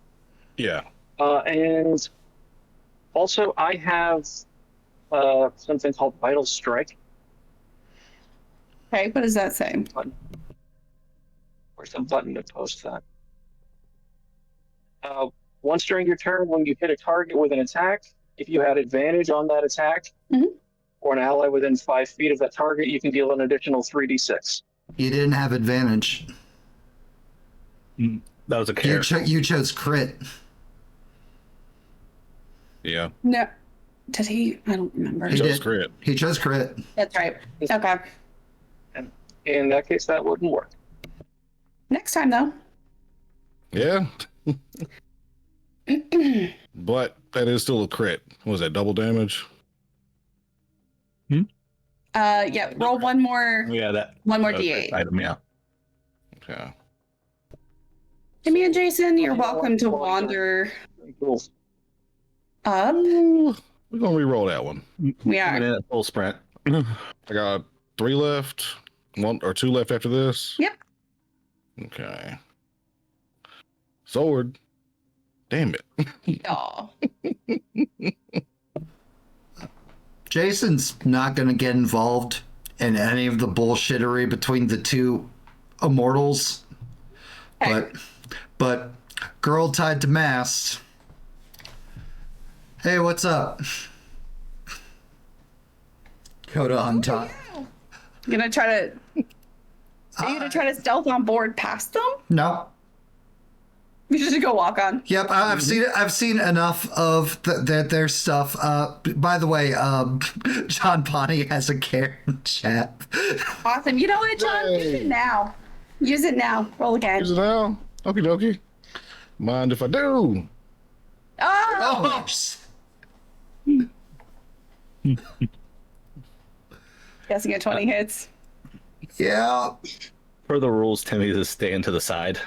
Yeah. And also, I have something called Vital Strike. Okay, what does that say? Where's the button to post that? Once during your turn, when you hit a target with an attack, if you had advantage on that attack, or an ally within 5 feet of that target, you can deal an additional 3d6. You didn't have advantage. That was a care. You chose crit. Yeah. No. Did he? I don't remember. He Chose did. crit. He chose crit. That's right. Okay. In that case, that wouldn't work. Next time, though. Yeah. But that is still a crit. What was that, double damage? Yeah. Roll one more. Yeah, that One more okay, D8. item. Yeah. Okay. Timmy and Jason, you're welcome to wander. Cool. We're gonna re-roll that one. We Coming are. in at full sprint. I got 3 left. 1 or 2 left after this. Yep. Okay. Sword. Damn it. Aw. Jason's not going to get involved in any of the bullshittery between the two immortals. Okay. But girl tied to mast. Hey, what's up? Coda on top. You gonna try to? Are you gonna try to stealth on board past them? No. We should just go walk on. Yep, I've seen it. I've seen enough of their stuff. By the way, John Bonnie has a care in chat. Awesome. You know what, John? Use it now. Use it now. Roll again. Use it now. Okie dokie. Mind if I do? Oh! Guessing at 20 hits. Yeah. Per the rules, Timmy is staying to the side.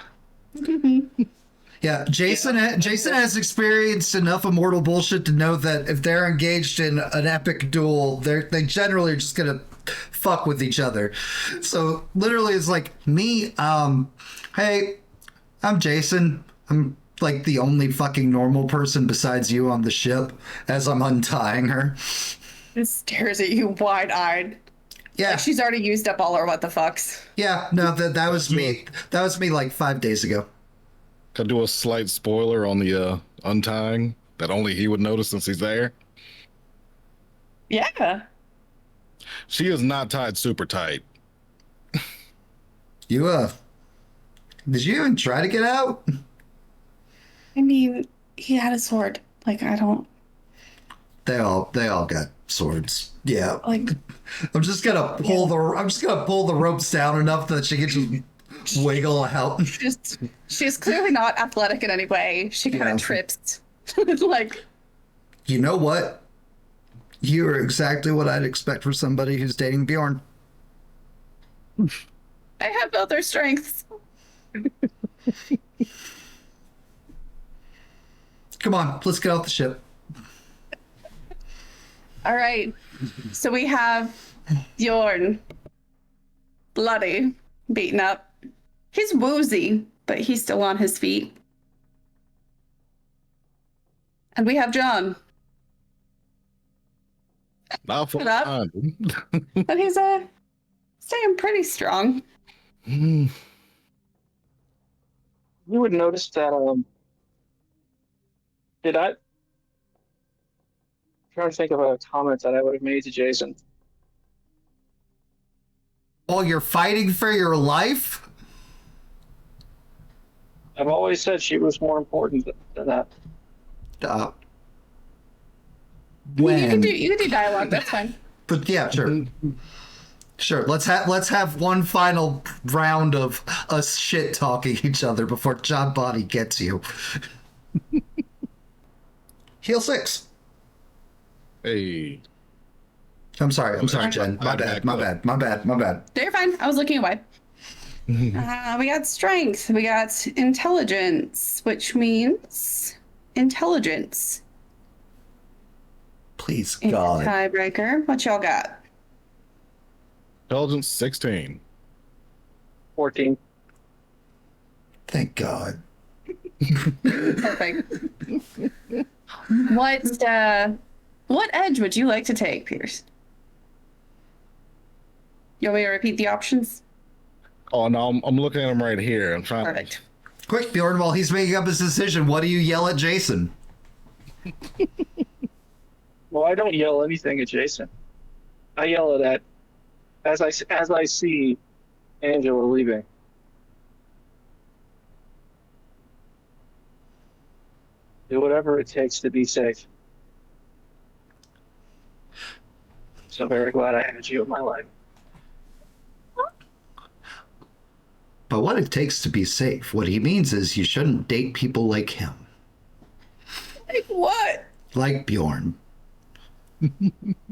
Yeah, Jason has experienced enough immortal bullshit to know that if they're engaged in an epic duel, they generally are just gonna fuck with each other. So literally, it's like me. Hey, I'm Jason. I'm like the only fucking normal person besides you on the ship. As I'm untying her. Just stares at you wide-eyed. Yeah, Like she's already used up all her what the fucks. yeah. No, that was me. That was me like 5 days ago. Could I do a slight spoiler on the untying that only he would notice since he's there? Yeah. She is not tied super tight. You Did you even try to get out? I mean, he had a sword. Like, I don't They all got swords. Yeah. like. I'm just gonna pull the ropes down enough that she can just wiggle out. She's clearly not athletic in any way. She kind Yeah. of trips. Like, You know what? You are exactly what I'd expect for somebody who's dating Bjorn. I have other strengths. Come on, let's get off the ship. All right. So we have Bjorn, bloody, beaten up. He's woozy, but he's still on his feet. And we have John, Not Shut up. fine. but he's staying pretty strong. You would notice that did I? I'm trying to think of a comment that I would have made to Jason. Oh, you're fighting for your life? I've always said she was more important than that. Uh, You can when? do dialogue. That's fine. But yeah, sure. Sure. Let's have one final round of us shit talking each other before John Body gets you. Heal 6. Hey. I'm sorry, Jen. My bad. No, you're fine. I was looking away. We got strength. We got intelligence, which means intelligence. Please, is a God. tiebreaker. What y'all got? Intelligence 16. 14. Thank God. Perfect. What edge would you like to take, Pierce? You want me to repeat the options? Oh no, I'm looking at him right here. I'm trying. Perfect. Quick, Bjorn, while he's making up his decision, what do you yell at Jason? Well, I don't yell anything at Jason. I yell it at as I see Angela leaving. Do whatever it takes to be safe. So very glad I had you in my life. But what it takes to be safe, what he means is you shouldn't date people like him. Like what? Like Bjorn. He's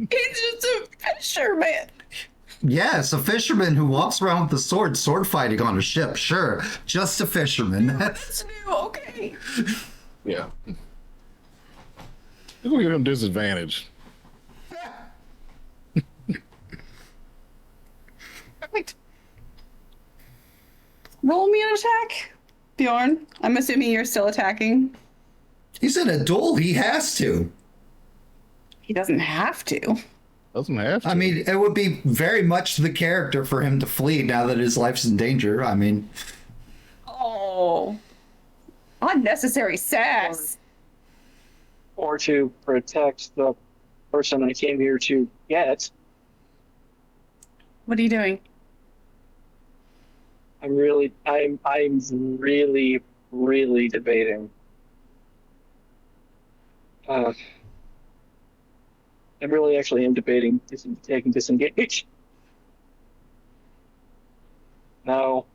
just a fisherman. Yes, a fisherman who walks around with a sword fighting on a ship, sure. Just a fisherman. That's new. Okay. Yeah. We're gonna give him disadvantage. Perfect. Roll me an attack, Bjorn. I'm assuming you're still attacking. He's in a duel, he has to. He doesn't have to. Doesn't have to. I mean, it would be very much the character for him to flee now that his life's in danger. I mean, Oh, unnecessary sass. Or to protect the person I came here to get. What are you doing? I'm really debating. I really actually am debating taking disengage. No.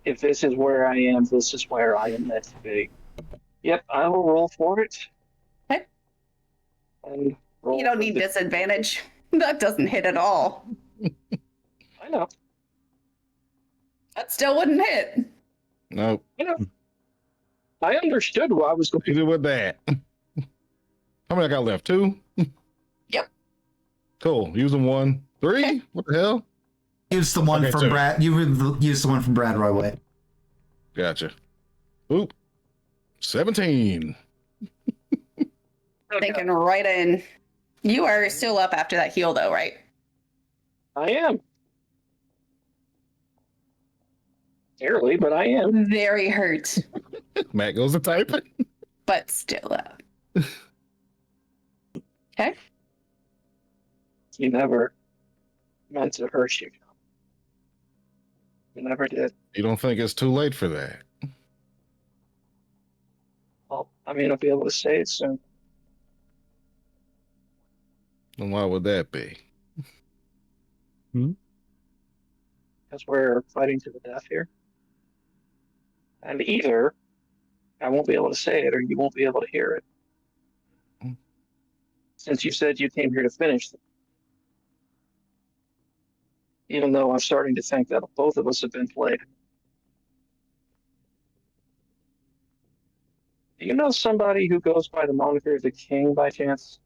If this is where I am, this is where I am meant to be. Yep, I will roll for it. Okay. And roll You don't for need the- disadvantage. That doesn't hit at all. I know. That still wouldn't hit. Nope. I understood what I was going to Easy with that. How many I got left? 2? Yep. Cool. Using 1. 3? What the hell? use the one Okay, from so- Brad. You would use the one from Brad right away. Gotcha. Oop. 17. Thinking right in. You are still up after that heal, though, right? I am. Barely, but I am. Very hurt, Matt goes to typing. but still up. Okay. He never meant to hurt you. You never did. You don't think it's too late for that? Well, I mean, I'll be able to say it soon. And why would that be? Because we're fighting to the death here. And either I won't be able to say it or you won't be able to hear it. Mm. Since you said you came here to finish them. Even though I'm starting to think that both of us have been played. Do you know somebody who goes by the moniker the King by chance?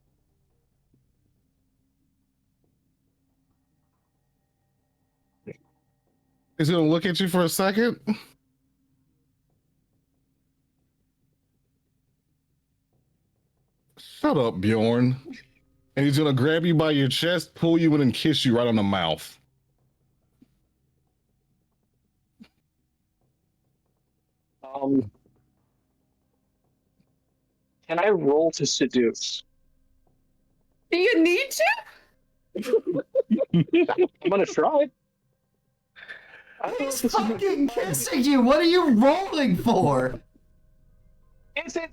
He's gonna look at you for a second. Shut up, Bjorn. And he's gonna grab you by your chest, pull you in, and kiss you right on the mouth. Can I roll to seduce? Do you need to? I'm gonna try. I don't know He's if this is- fucking kissing you. What are you rolling for? Is it?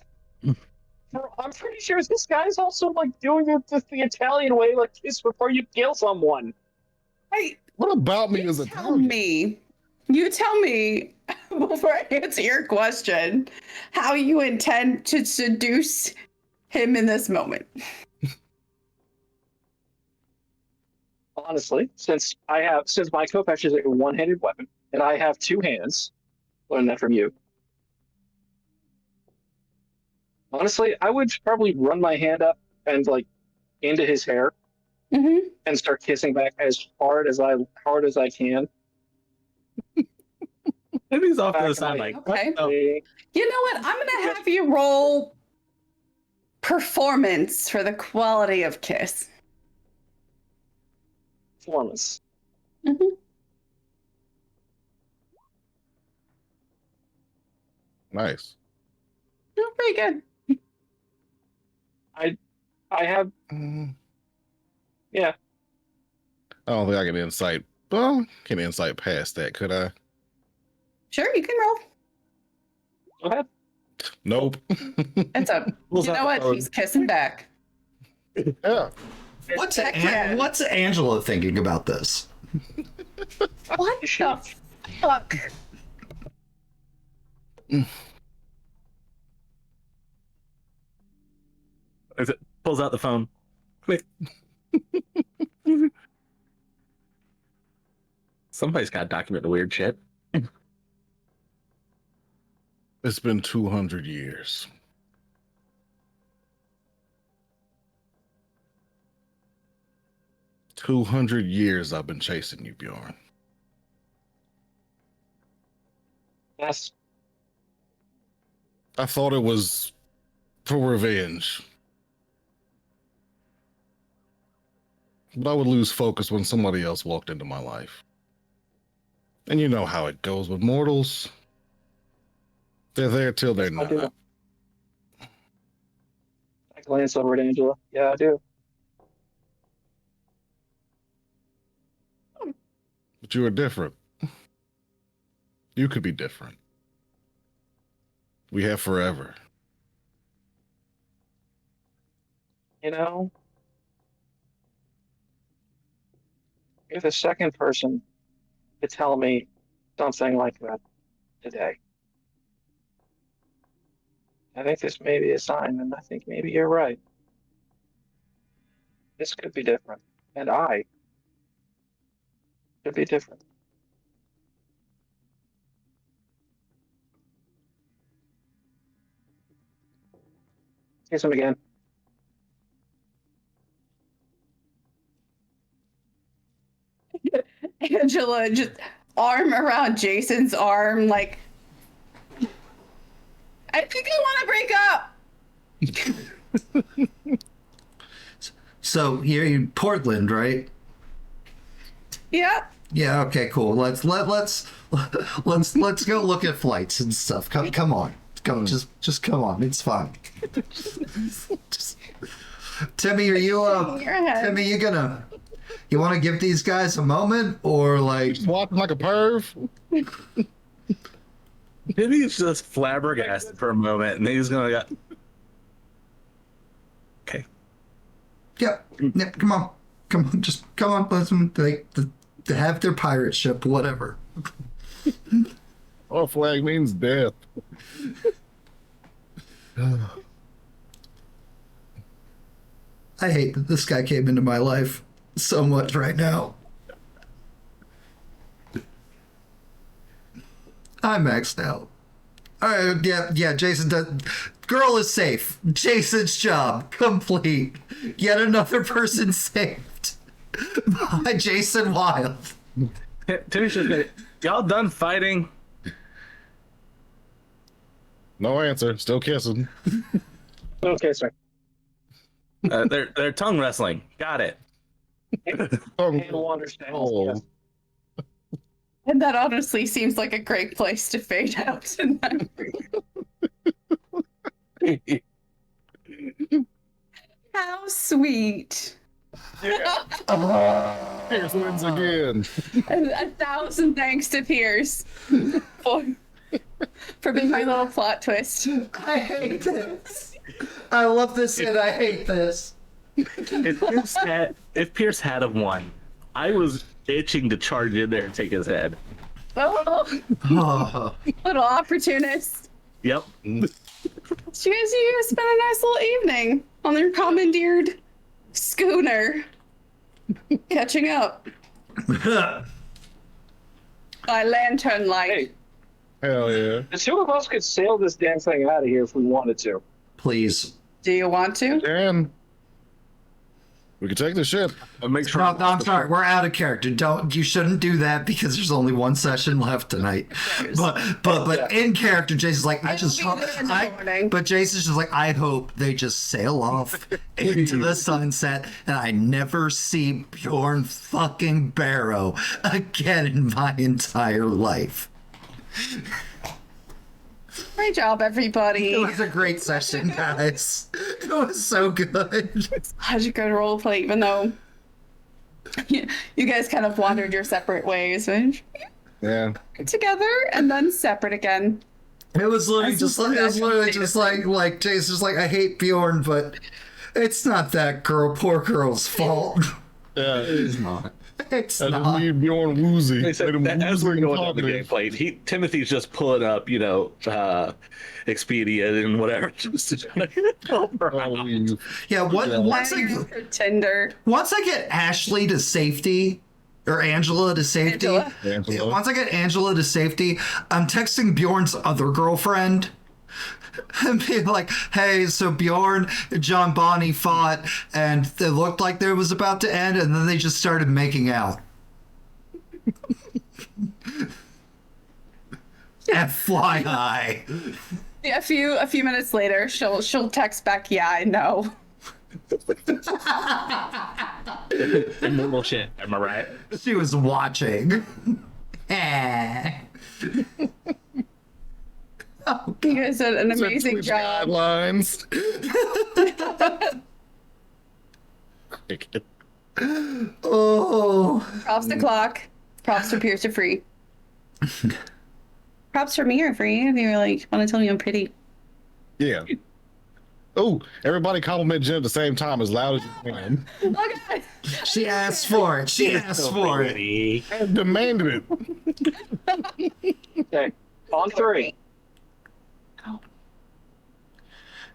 I'm pretty sure this guy's also like doing it the Italian way, like kiss before you kill someone. Hey, What about me is you a tell me. You tell me before I answer your question how you intend to seduce him in this moment. Honestly, since my Kopesh is a one-handed weapon and I have two hands, learned that from you. Honestly, I would probably run my hand up and like into his hair Mm-hmm. and start kissing back as hard as I can. Maybe he's off to Back the in side my- like, Okay. what the- You know what? I'm gonna have you roll performance for the quality of kiss. Performance. Mm-hmm. nice. Oh, pretty good. I have, yeah. I don't think I can insight. Well, can insight past that, could I? Sure, you can roll. Go ahead. Nope. It's a. Pulls You out know the what? phone. He's kissing back. Yeah. What's Heck yeah. What's Angela thinking about this? What the fuck? Pulls out the phone. Quick. Somebody's got to document the weird shit. It's been 200 years. $200 I've been chasing you, Bjorn. Yes. I thought it was for revenge. But I would lose focus when somebody else walked into my life. And you know how it goes with mortals. They're there till they're I do. not. I glance over at Angela. Yeah, I do. But you are different. You could be different. We have forever. You know, you're the second person to tell me something like that today. I think this may be a sign, and I think maybe you're right. This could be different, and I could be different. Kiss him again. Angela just arm around Jason's arm, like, I think I want to break up. So you're in Portland, right? Yeah. Yeah. Okay. Cool. Let's go look at flights and stuff. Come on. Just come on. It's fine. Just- Timmy, are you Your head. Timmy, you want to give these guys a moment or like? Just walking like a perv. Timmy's just flabbergasted for a moment, and he's gonna go. Okay. Yep. Yep. Come on. Come on. Just come on. Let them they have their pirate ship. Whatever. Our flag means death. I hate that this guy came into my life so much right now. I'm maxed out. All right, yeah, Jason does. Girl is safe. Jason's job complete. Yet another person saved by Jason Wild. Timmy's just gonna, y'all done fighting? No answer. Still kissing. Okay, sorry. They're tongue wrestling. Got it. Handle understands. Oh. Yes. And that honestly seems like a great place to fade out tonight. How sweet. Pierce wins again. And 1,000 thanks to Pierce for being my little plot twist. I hate this. I love this and I hate this. If Pierce had have won, I was itching to charge in there and take his head. Oh, Oh, little opportunist. Yep. You guys spent a nice little evening on your commandeered schooner. Catching up by lantern light. Hey, Hell yeah. the two of us could sail this damn thing out of here if we wanted to. please. Do you want to? Dan, we can take the ship. Make sure. No, I'm sorry. We're out of character. You shouldn't do that because there's only one session left tonight. But in character, Jason's like, I just hope. But Jason's just like, I hope they just sail off into the sunset and I never see Bjorn fucking Barrow again in my entire life. Great job, everybody. It was a great session, guys. It was so good. How'd you go to roleplay, even though you guys kind of wandered your separate ways? Yeah. Together and then separate again. It was literally just like Jason's like, I hate Bjorn, but it's not that poor girl's fault. Yeah. It is not. It's I just not. need Bjorn woozy. They said, Made him as woozy we're and going on the talkative. gameplay, Timothy's just pulling up, Expedia and whatever, just to try to help her out. Oh, Yeah, once Tinder. I get Ashley to safety, or Angela to safety, Angela. once I get Angela to safety, I'm texting Bjorn's other girlfriend and being like, hey, so Bjorn and John Bonnie fought and it looked like there was about to end and then they just started making out. FYI. Yeah, a few minutes later, she'll text back, yeah, I know. Normal shit, am I right? She was watching. Eh. Oh, You guys did an amazing Twitch job. guidelines. oh. Props to Clock. Props to Pierce to Free. Props for me or free if you like want to tell me I'm pretty. Yeah. Oh, everybody compliment Jen at the same time as loud as you can. Okay. She asked for it. She asked for it. I demanded it. Okay, on three.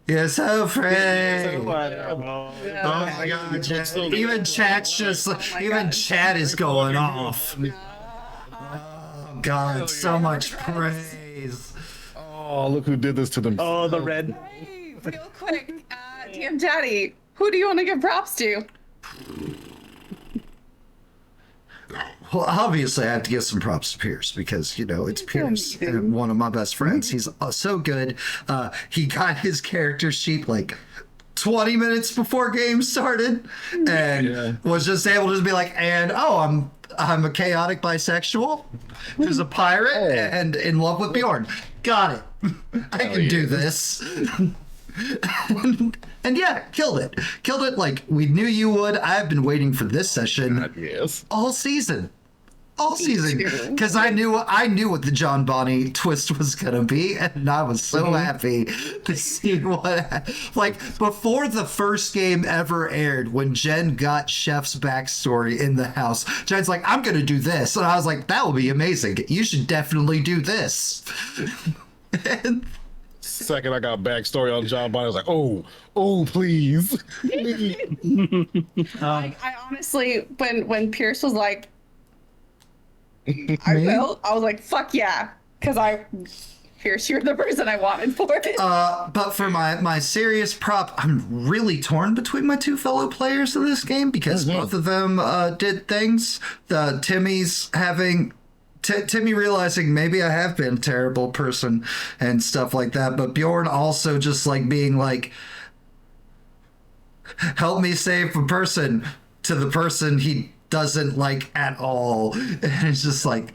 You're so pretty. Yeah. Oh my god, Chat. Even chat's just even chat is going off. Oh god, so much praise. Oh, look who did this to them. Oh, the red. Hey, real quick, DM Daddy, who do you want to give props to? Well, obviously, I have to give some props to Pierce because, it's Pierce, and one of my best friends. He's so good. He got his character sheet like 20 minutes before game started and was just able to be like, and I'm a chaotic bisexual who's a pirate and in love with Bjorn. Got it. I can do this. And yeah, killed it. Killed it like we knew you would. I've been waiting for this session Yes. all season. all season, because I knew what the John Bonnie twist was gonna be, and I was so happy to see what, like, before the first game ever aired, when Jen got Chef's backstory in the house, Jen's like, I'm gonna do this, and I was like, that will be amazing. You should definitely do this. And Second, I got backstory on John Bonnie. I was like, oh, please. I honestly, when Pierce was like, I was like, fuck yeah, because Pierce, you're the person I wanted for it. But for my serious prop, I'm really torn between my two fellow players in this game because both of them did things. Timmy's having Timmy realizing maybe I have been a terrible person and stuff like that, but Bjorn also just like being like, help me save a person to the person he doesn't like at all. And it's just like,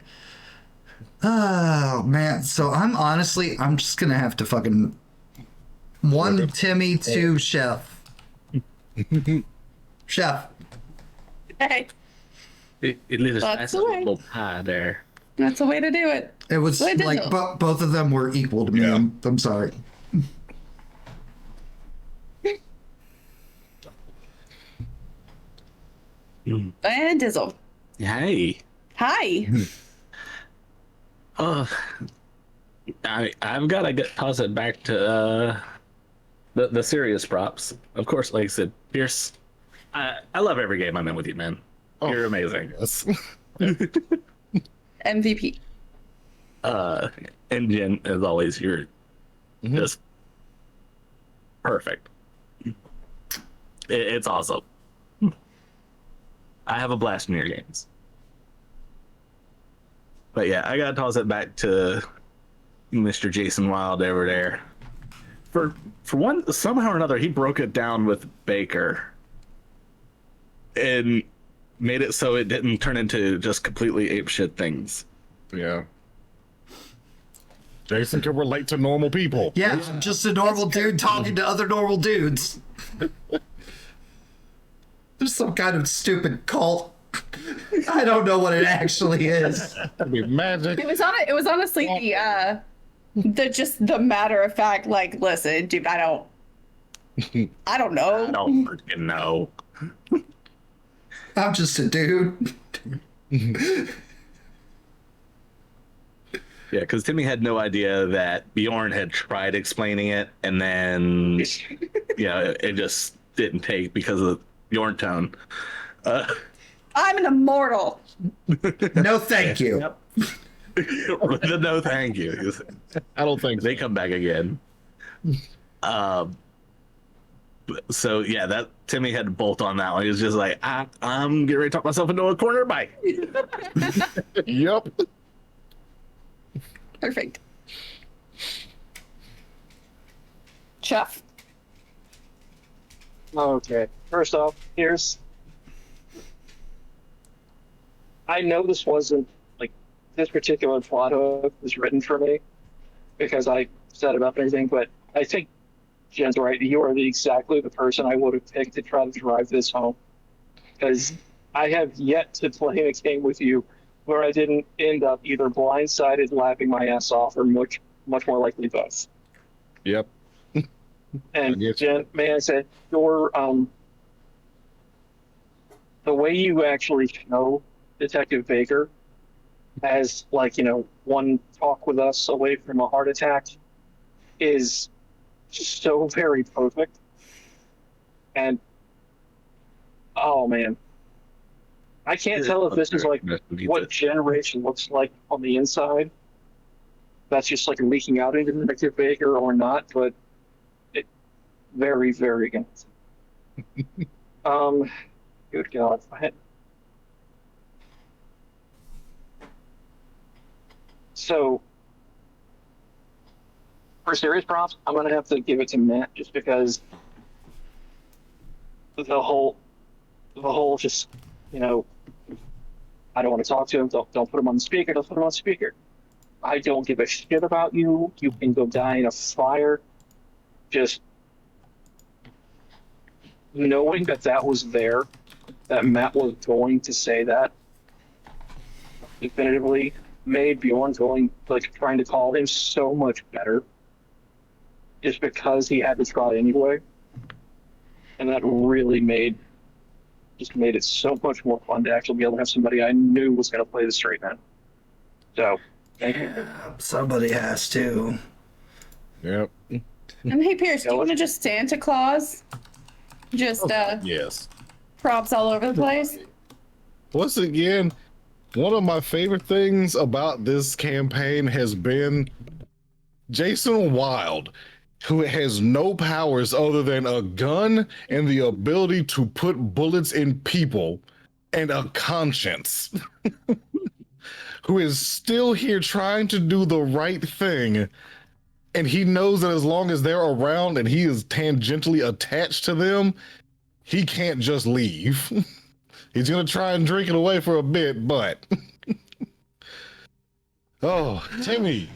oh man. So I'm just gonna have to fucking one Timmy, two Chef. Chef. Hey, It is That's nice the way. little pie there. that's the way to do it. It was Well, I did like know. both of them were equal to me. Yeah. I'm sorry. And Dizzle. Hey. Hi. I've got to toss it back to the serious props. Of course, like I said, Pierce, I love every game I'm in with you, man. You're amazing. Yes. MVP. And Jen, as always, you're just perfect. It's awesome. I have a blast in your games. But yeah, I gotta toss it back to Mr. Jason Wild over there. For one, somehow or another, he broke it down with Baker and made it so it didn't turn into just completely apeshit things. Yeah. Jason can relate to normal people. Yeah, I'm just a normal dude talking to other normal dudes. There's some kind of stupid cult. I don't know what it actually is. It'd be magic. It was honestly the matter of fact, like, listen, dude, I don't know. I don't freaking know. I'm just a dude. Yeah, because Timmy had no idea that Bjorn had tried explaining it, and then it just didn't take because of the Bjorn tone. I'm an immortal. No, thank you. Yep. No, thank you. I don't think They come back again. So yeah, that Timmy had to bolt on that one. He was just like, I'm getting ready to talk myself into a corner bike. Yep. Perfect. Chef. Okay. First off, I know this wasn't like this particular plot hook was written for me because I set it up and everything, but I think Jen's right. You are exactly the person I would have picked to try to drive this home. Because I have yet to play a game with you where I didn't end up either blindsided, laughing my ass off, or much more likely both. Yep. And get you. Jen, may I say, your the way you actually show Detective Baker as, like, one talk with us away from a heart attack is so very perfect. And oh man, I can't tell if this is like what generation looks like on the inside. That's just like leaking out into Detective Baker or not, but it very, very good. Good God. So for serious props, I'm gonna have to give it to Matt just because the whole just, I don't want to talk to him. Don't put him on the speaker. Don't put him on speaker. I don't give a shit about you. You can go die in a fire. Just knowing that was there, that Matt was going to say that, definitively made Bjorn's going, like, trying to call him so much better just because he had to try anyway. And that really made it so much more fun to actually be able to have somebody I knew was going to play the straight man. So, thank you. Somebody has to. Yep. And hey, Pierce, do you want to just Santa Claus? Just Yes. props all over the place? Once again, one of my favorite things about this campaign has been Jason Wild, who has no powers other than a gun and the ability to put bullets in people and a conscience, who is still here trying to do the right thing. And he knows that as long as they're around and he is tangentially attached to them, he can't just leave. He's going to try and drink it away for a bit, but... Oh, Timmy.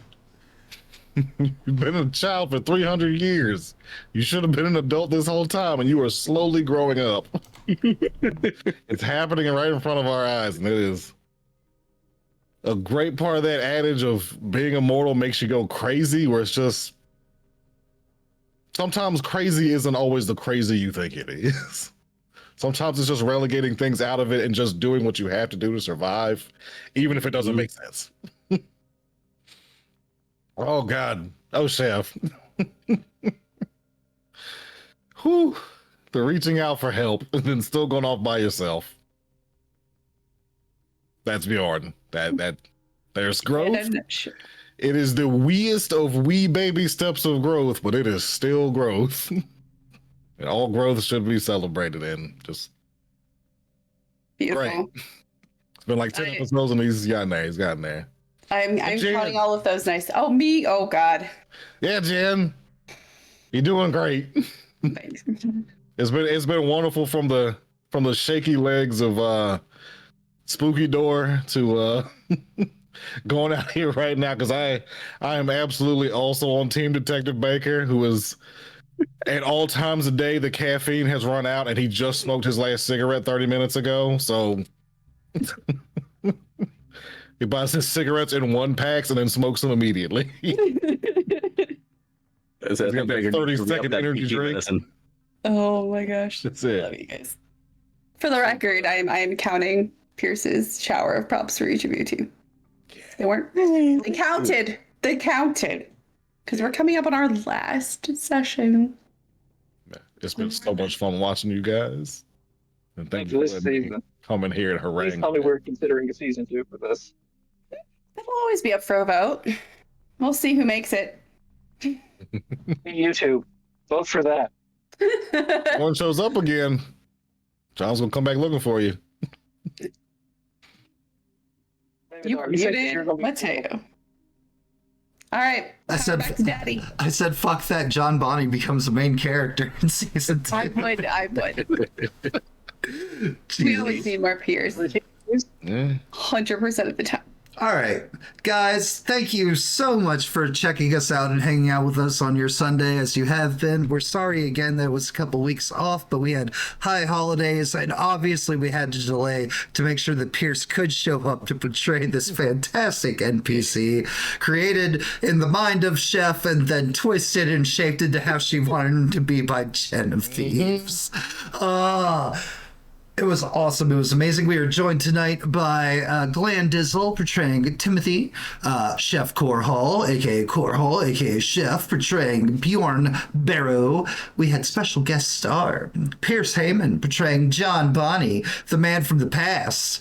You've been a child for 300 years. You should have been an adult this whole time, and you are slowly growing up. It's happening right in front of our eyes, and it is a great part of that adage of being immortal makes you go crazy, where it's just sometimes crazy isn't always the crazy you think it is. Sometimes it's just relegating things out of it and just doing what you have to do to survive, even if it doesn't make sense. Oh, God. Oh, Chef. Whew. The reaching out for help and then still going off by yourself. That's Bjorn. There's growth. It is the weest of wee baby steps of growth, but it is still growth. And all growth should be celebrated and just Beautiful. great. It's been like 10 episodes and he's gotten there. He's gotten there. I'm Jen. counting all of those nice. Oh, me? Oh, God. Yeah, Jen. You're doing great. Thanks. It's been wonderful from the shaky legs of Spooky Door to going out here right now, because I am absolutely also on Team Detective Baker, who is at all times of day the caffeine has run out and he just smoked his last cigarette 30 minutes ago. So he buys his cigarettes in 1-packs and then smokes them immediately. Is that 30-second energy drink? Oh my gosh. That's Love it. you guys. For the record, I am counting Pierce's shower of props for each of you too. They weren't. They counted. They counted. Because we're coming up on our last session. It's been so much fun watching you guys. And thank For you this for season. coming here and Please haranguing. tell me we're considering a season 2 for this. It'll always be up for a vote. We'll see who makes it. You two, vote for that. One shows up again. John's gonna come back looking for you. You muted Mateo. All right. I said- back to Daddy. I said, fuck that. John Bonnie becomes the main character in season 2. I would. We always need more peers. Yeah. 100% of the time. All right, guys, thank you so much for checking us out and hanging out with us on your Sunday as you have been. We're sorry again that it was a couple weeks off, but we had high holidays, and obviously we had to delay to make sure that Pierce could show up to portray this fantastic NPC created in the mind of Chef and then twisted and shaped into how she wanted him to be by JenofThieves. It was awesome. It was amazing. We are joined tonight by Glenn Dizzle portraying Timothy, Chef Corhall, aka Corhall, aka Chef, portraying Bjorn Barrow. We had special guest star Pierce Heyman portraying John Bonnie, the man from the past.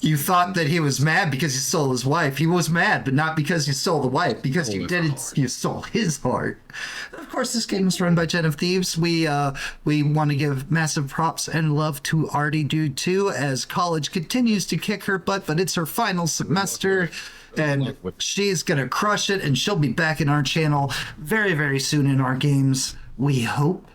You thought that he was mad because he stole his wife. He was mad, but not because you stole the wife, because you didn't. You stole his heart. Of course, this game is run by JenofThieves. We want to give massive props and love to Artie Dude too, as college continues to kick her butt, but it's her final semester. And she's gonna crush it, and she'll be back in our channel very, very soon in our games, we hope.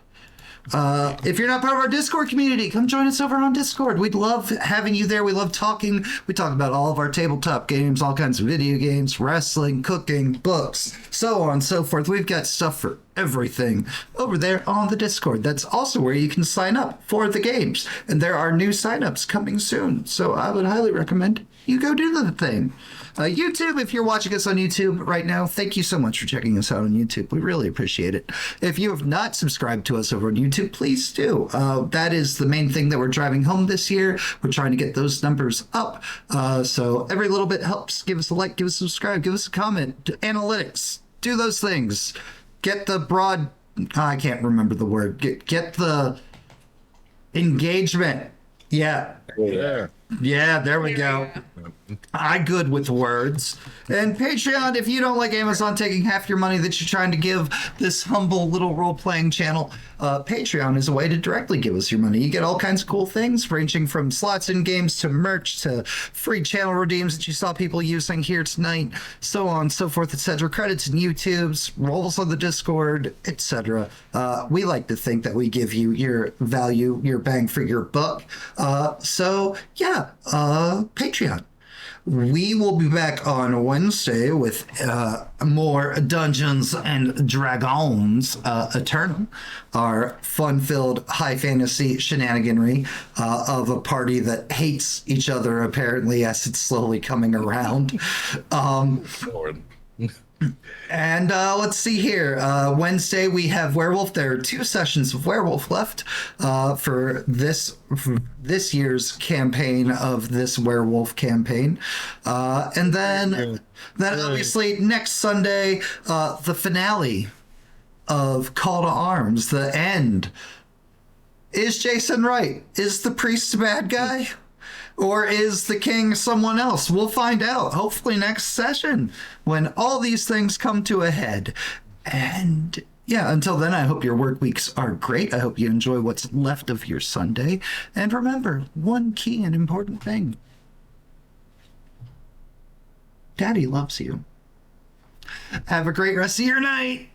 If you're not part of our Discord community, come join us over on Discord. We'd love having you there. We love talking. We talk about all of our tabletop games, all kinds of video games, wrestling, cooking, books, so on and so forth. We've got stuff for everything over there on the Discord. That's also where you can sign up for the games. And there are new signups coming soon. So I would highly recommend you go do the thing. YouTube, if you're watching us on YouTube right now, thank you so much for checking us out on YouTube. We really appreciate it. If you have not subscribed to us over on YouTube, please do. That is the main thing that we're driving home this year. We're trying to get those numbers up. So every little bit helps. Give us a like, give us a subscribe, give us a comment. Analytics, do those things. Get the broad, I can't remember the word. Get the engagement. Yeah. Yeah, there we go. I good with words. And Patreon, if you don't like Amazon taking half your money that you're trying to give this humble little role-playing channel, Patreon is a way to directly give us your money. You get all kinds of cool things, ranging from slots in games to merch to free channel redeems that you saw people using here tonight, so on, so forth, etc. Credits in YouTubes, roles on the Discord, etc. We like to think that we give you your value, your bang for your buck. So, yeah, Patreon. We will be back on Wednesday with more Dungeons and Dragons Eternal, our fun-filled high fantasy shenaniganry of a party that hates each other, apparently, as it's slowly coming around. Lord. And let's see here. Wednesday we have Werewolf. There are 2 sessions of Werewolf left for this year's campaign of this Werewolf campaign. And then obviously next Sunday, the finale of Call to Arms, the end. Is Jason right? Is the priest a bad guy? Or is the king someone else? We'll find out, hopefully next session, when all these things come to a head. And yeah, until then, I hope your work weeks are great. I hope you enjoy what's left of your Sunday. And remember, one key and important thing. Daddy loves you. Have a great rest of your night.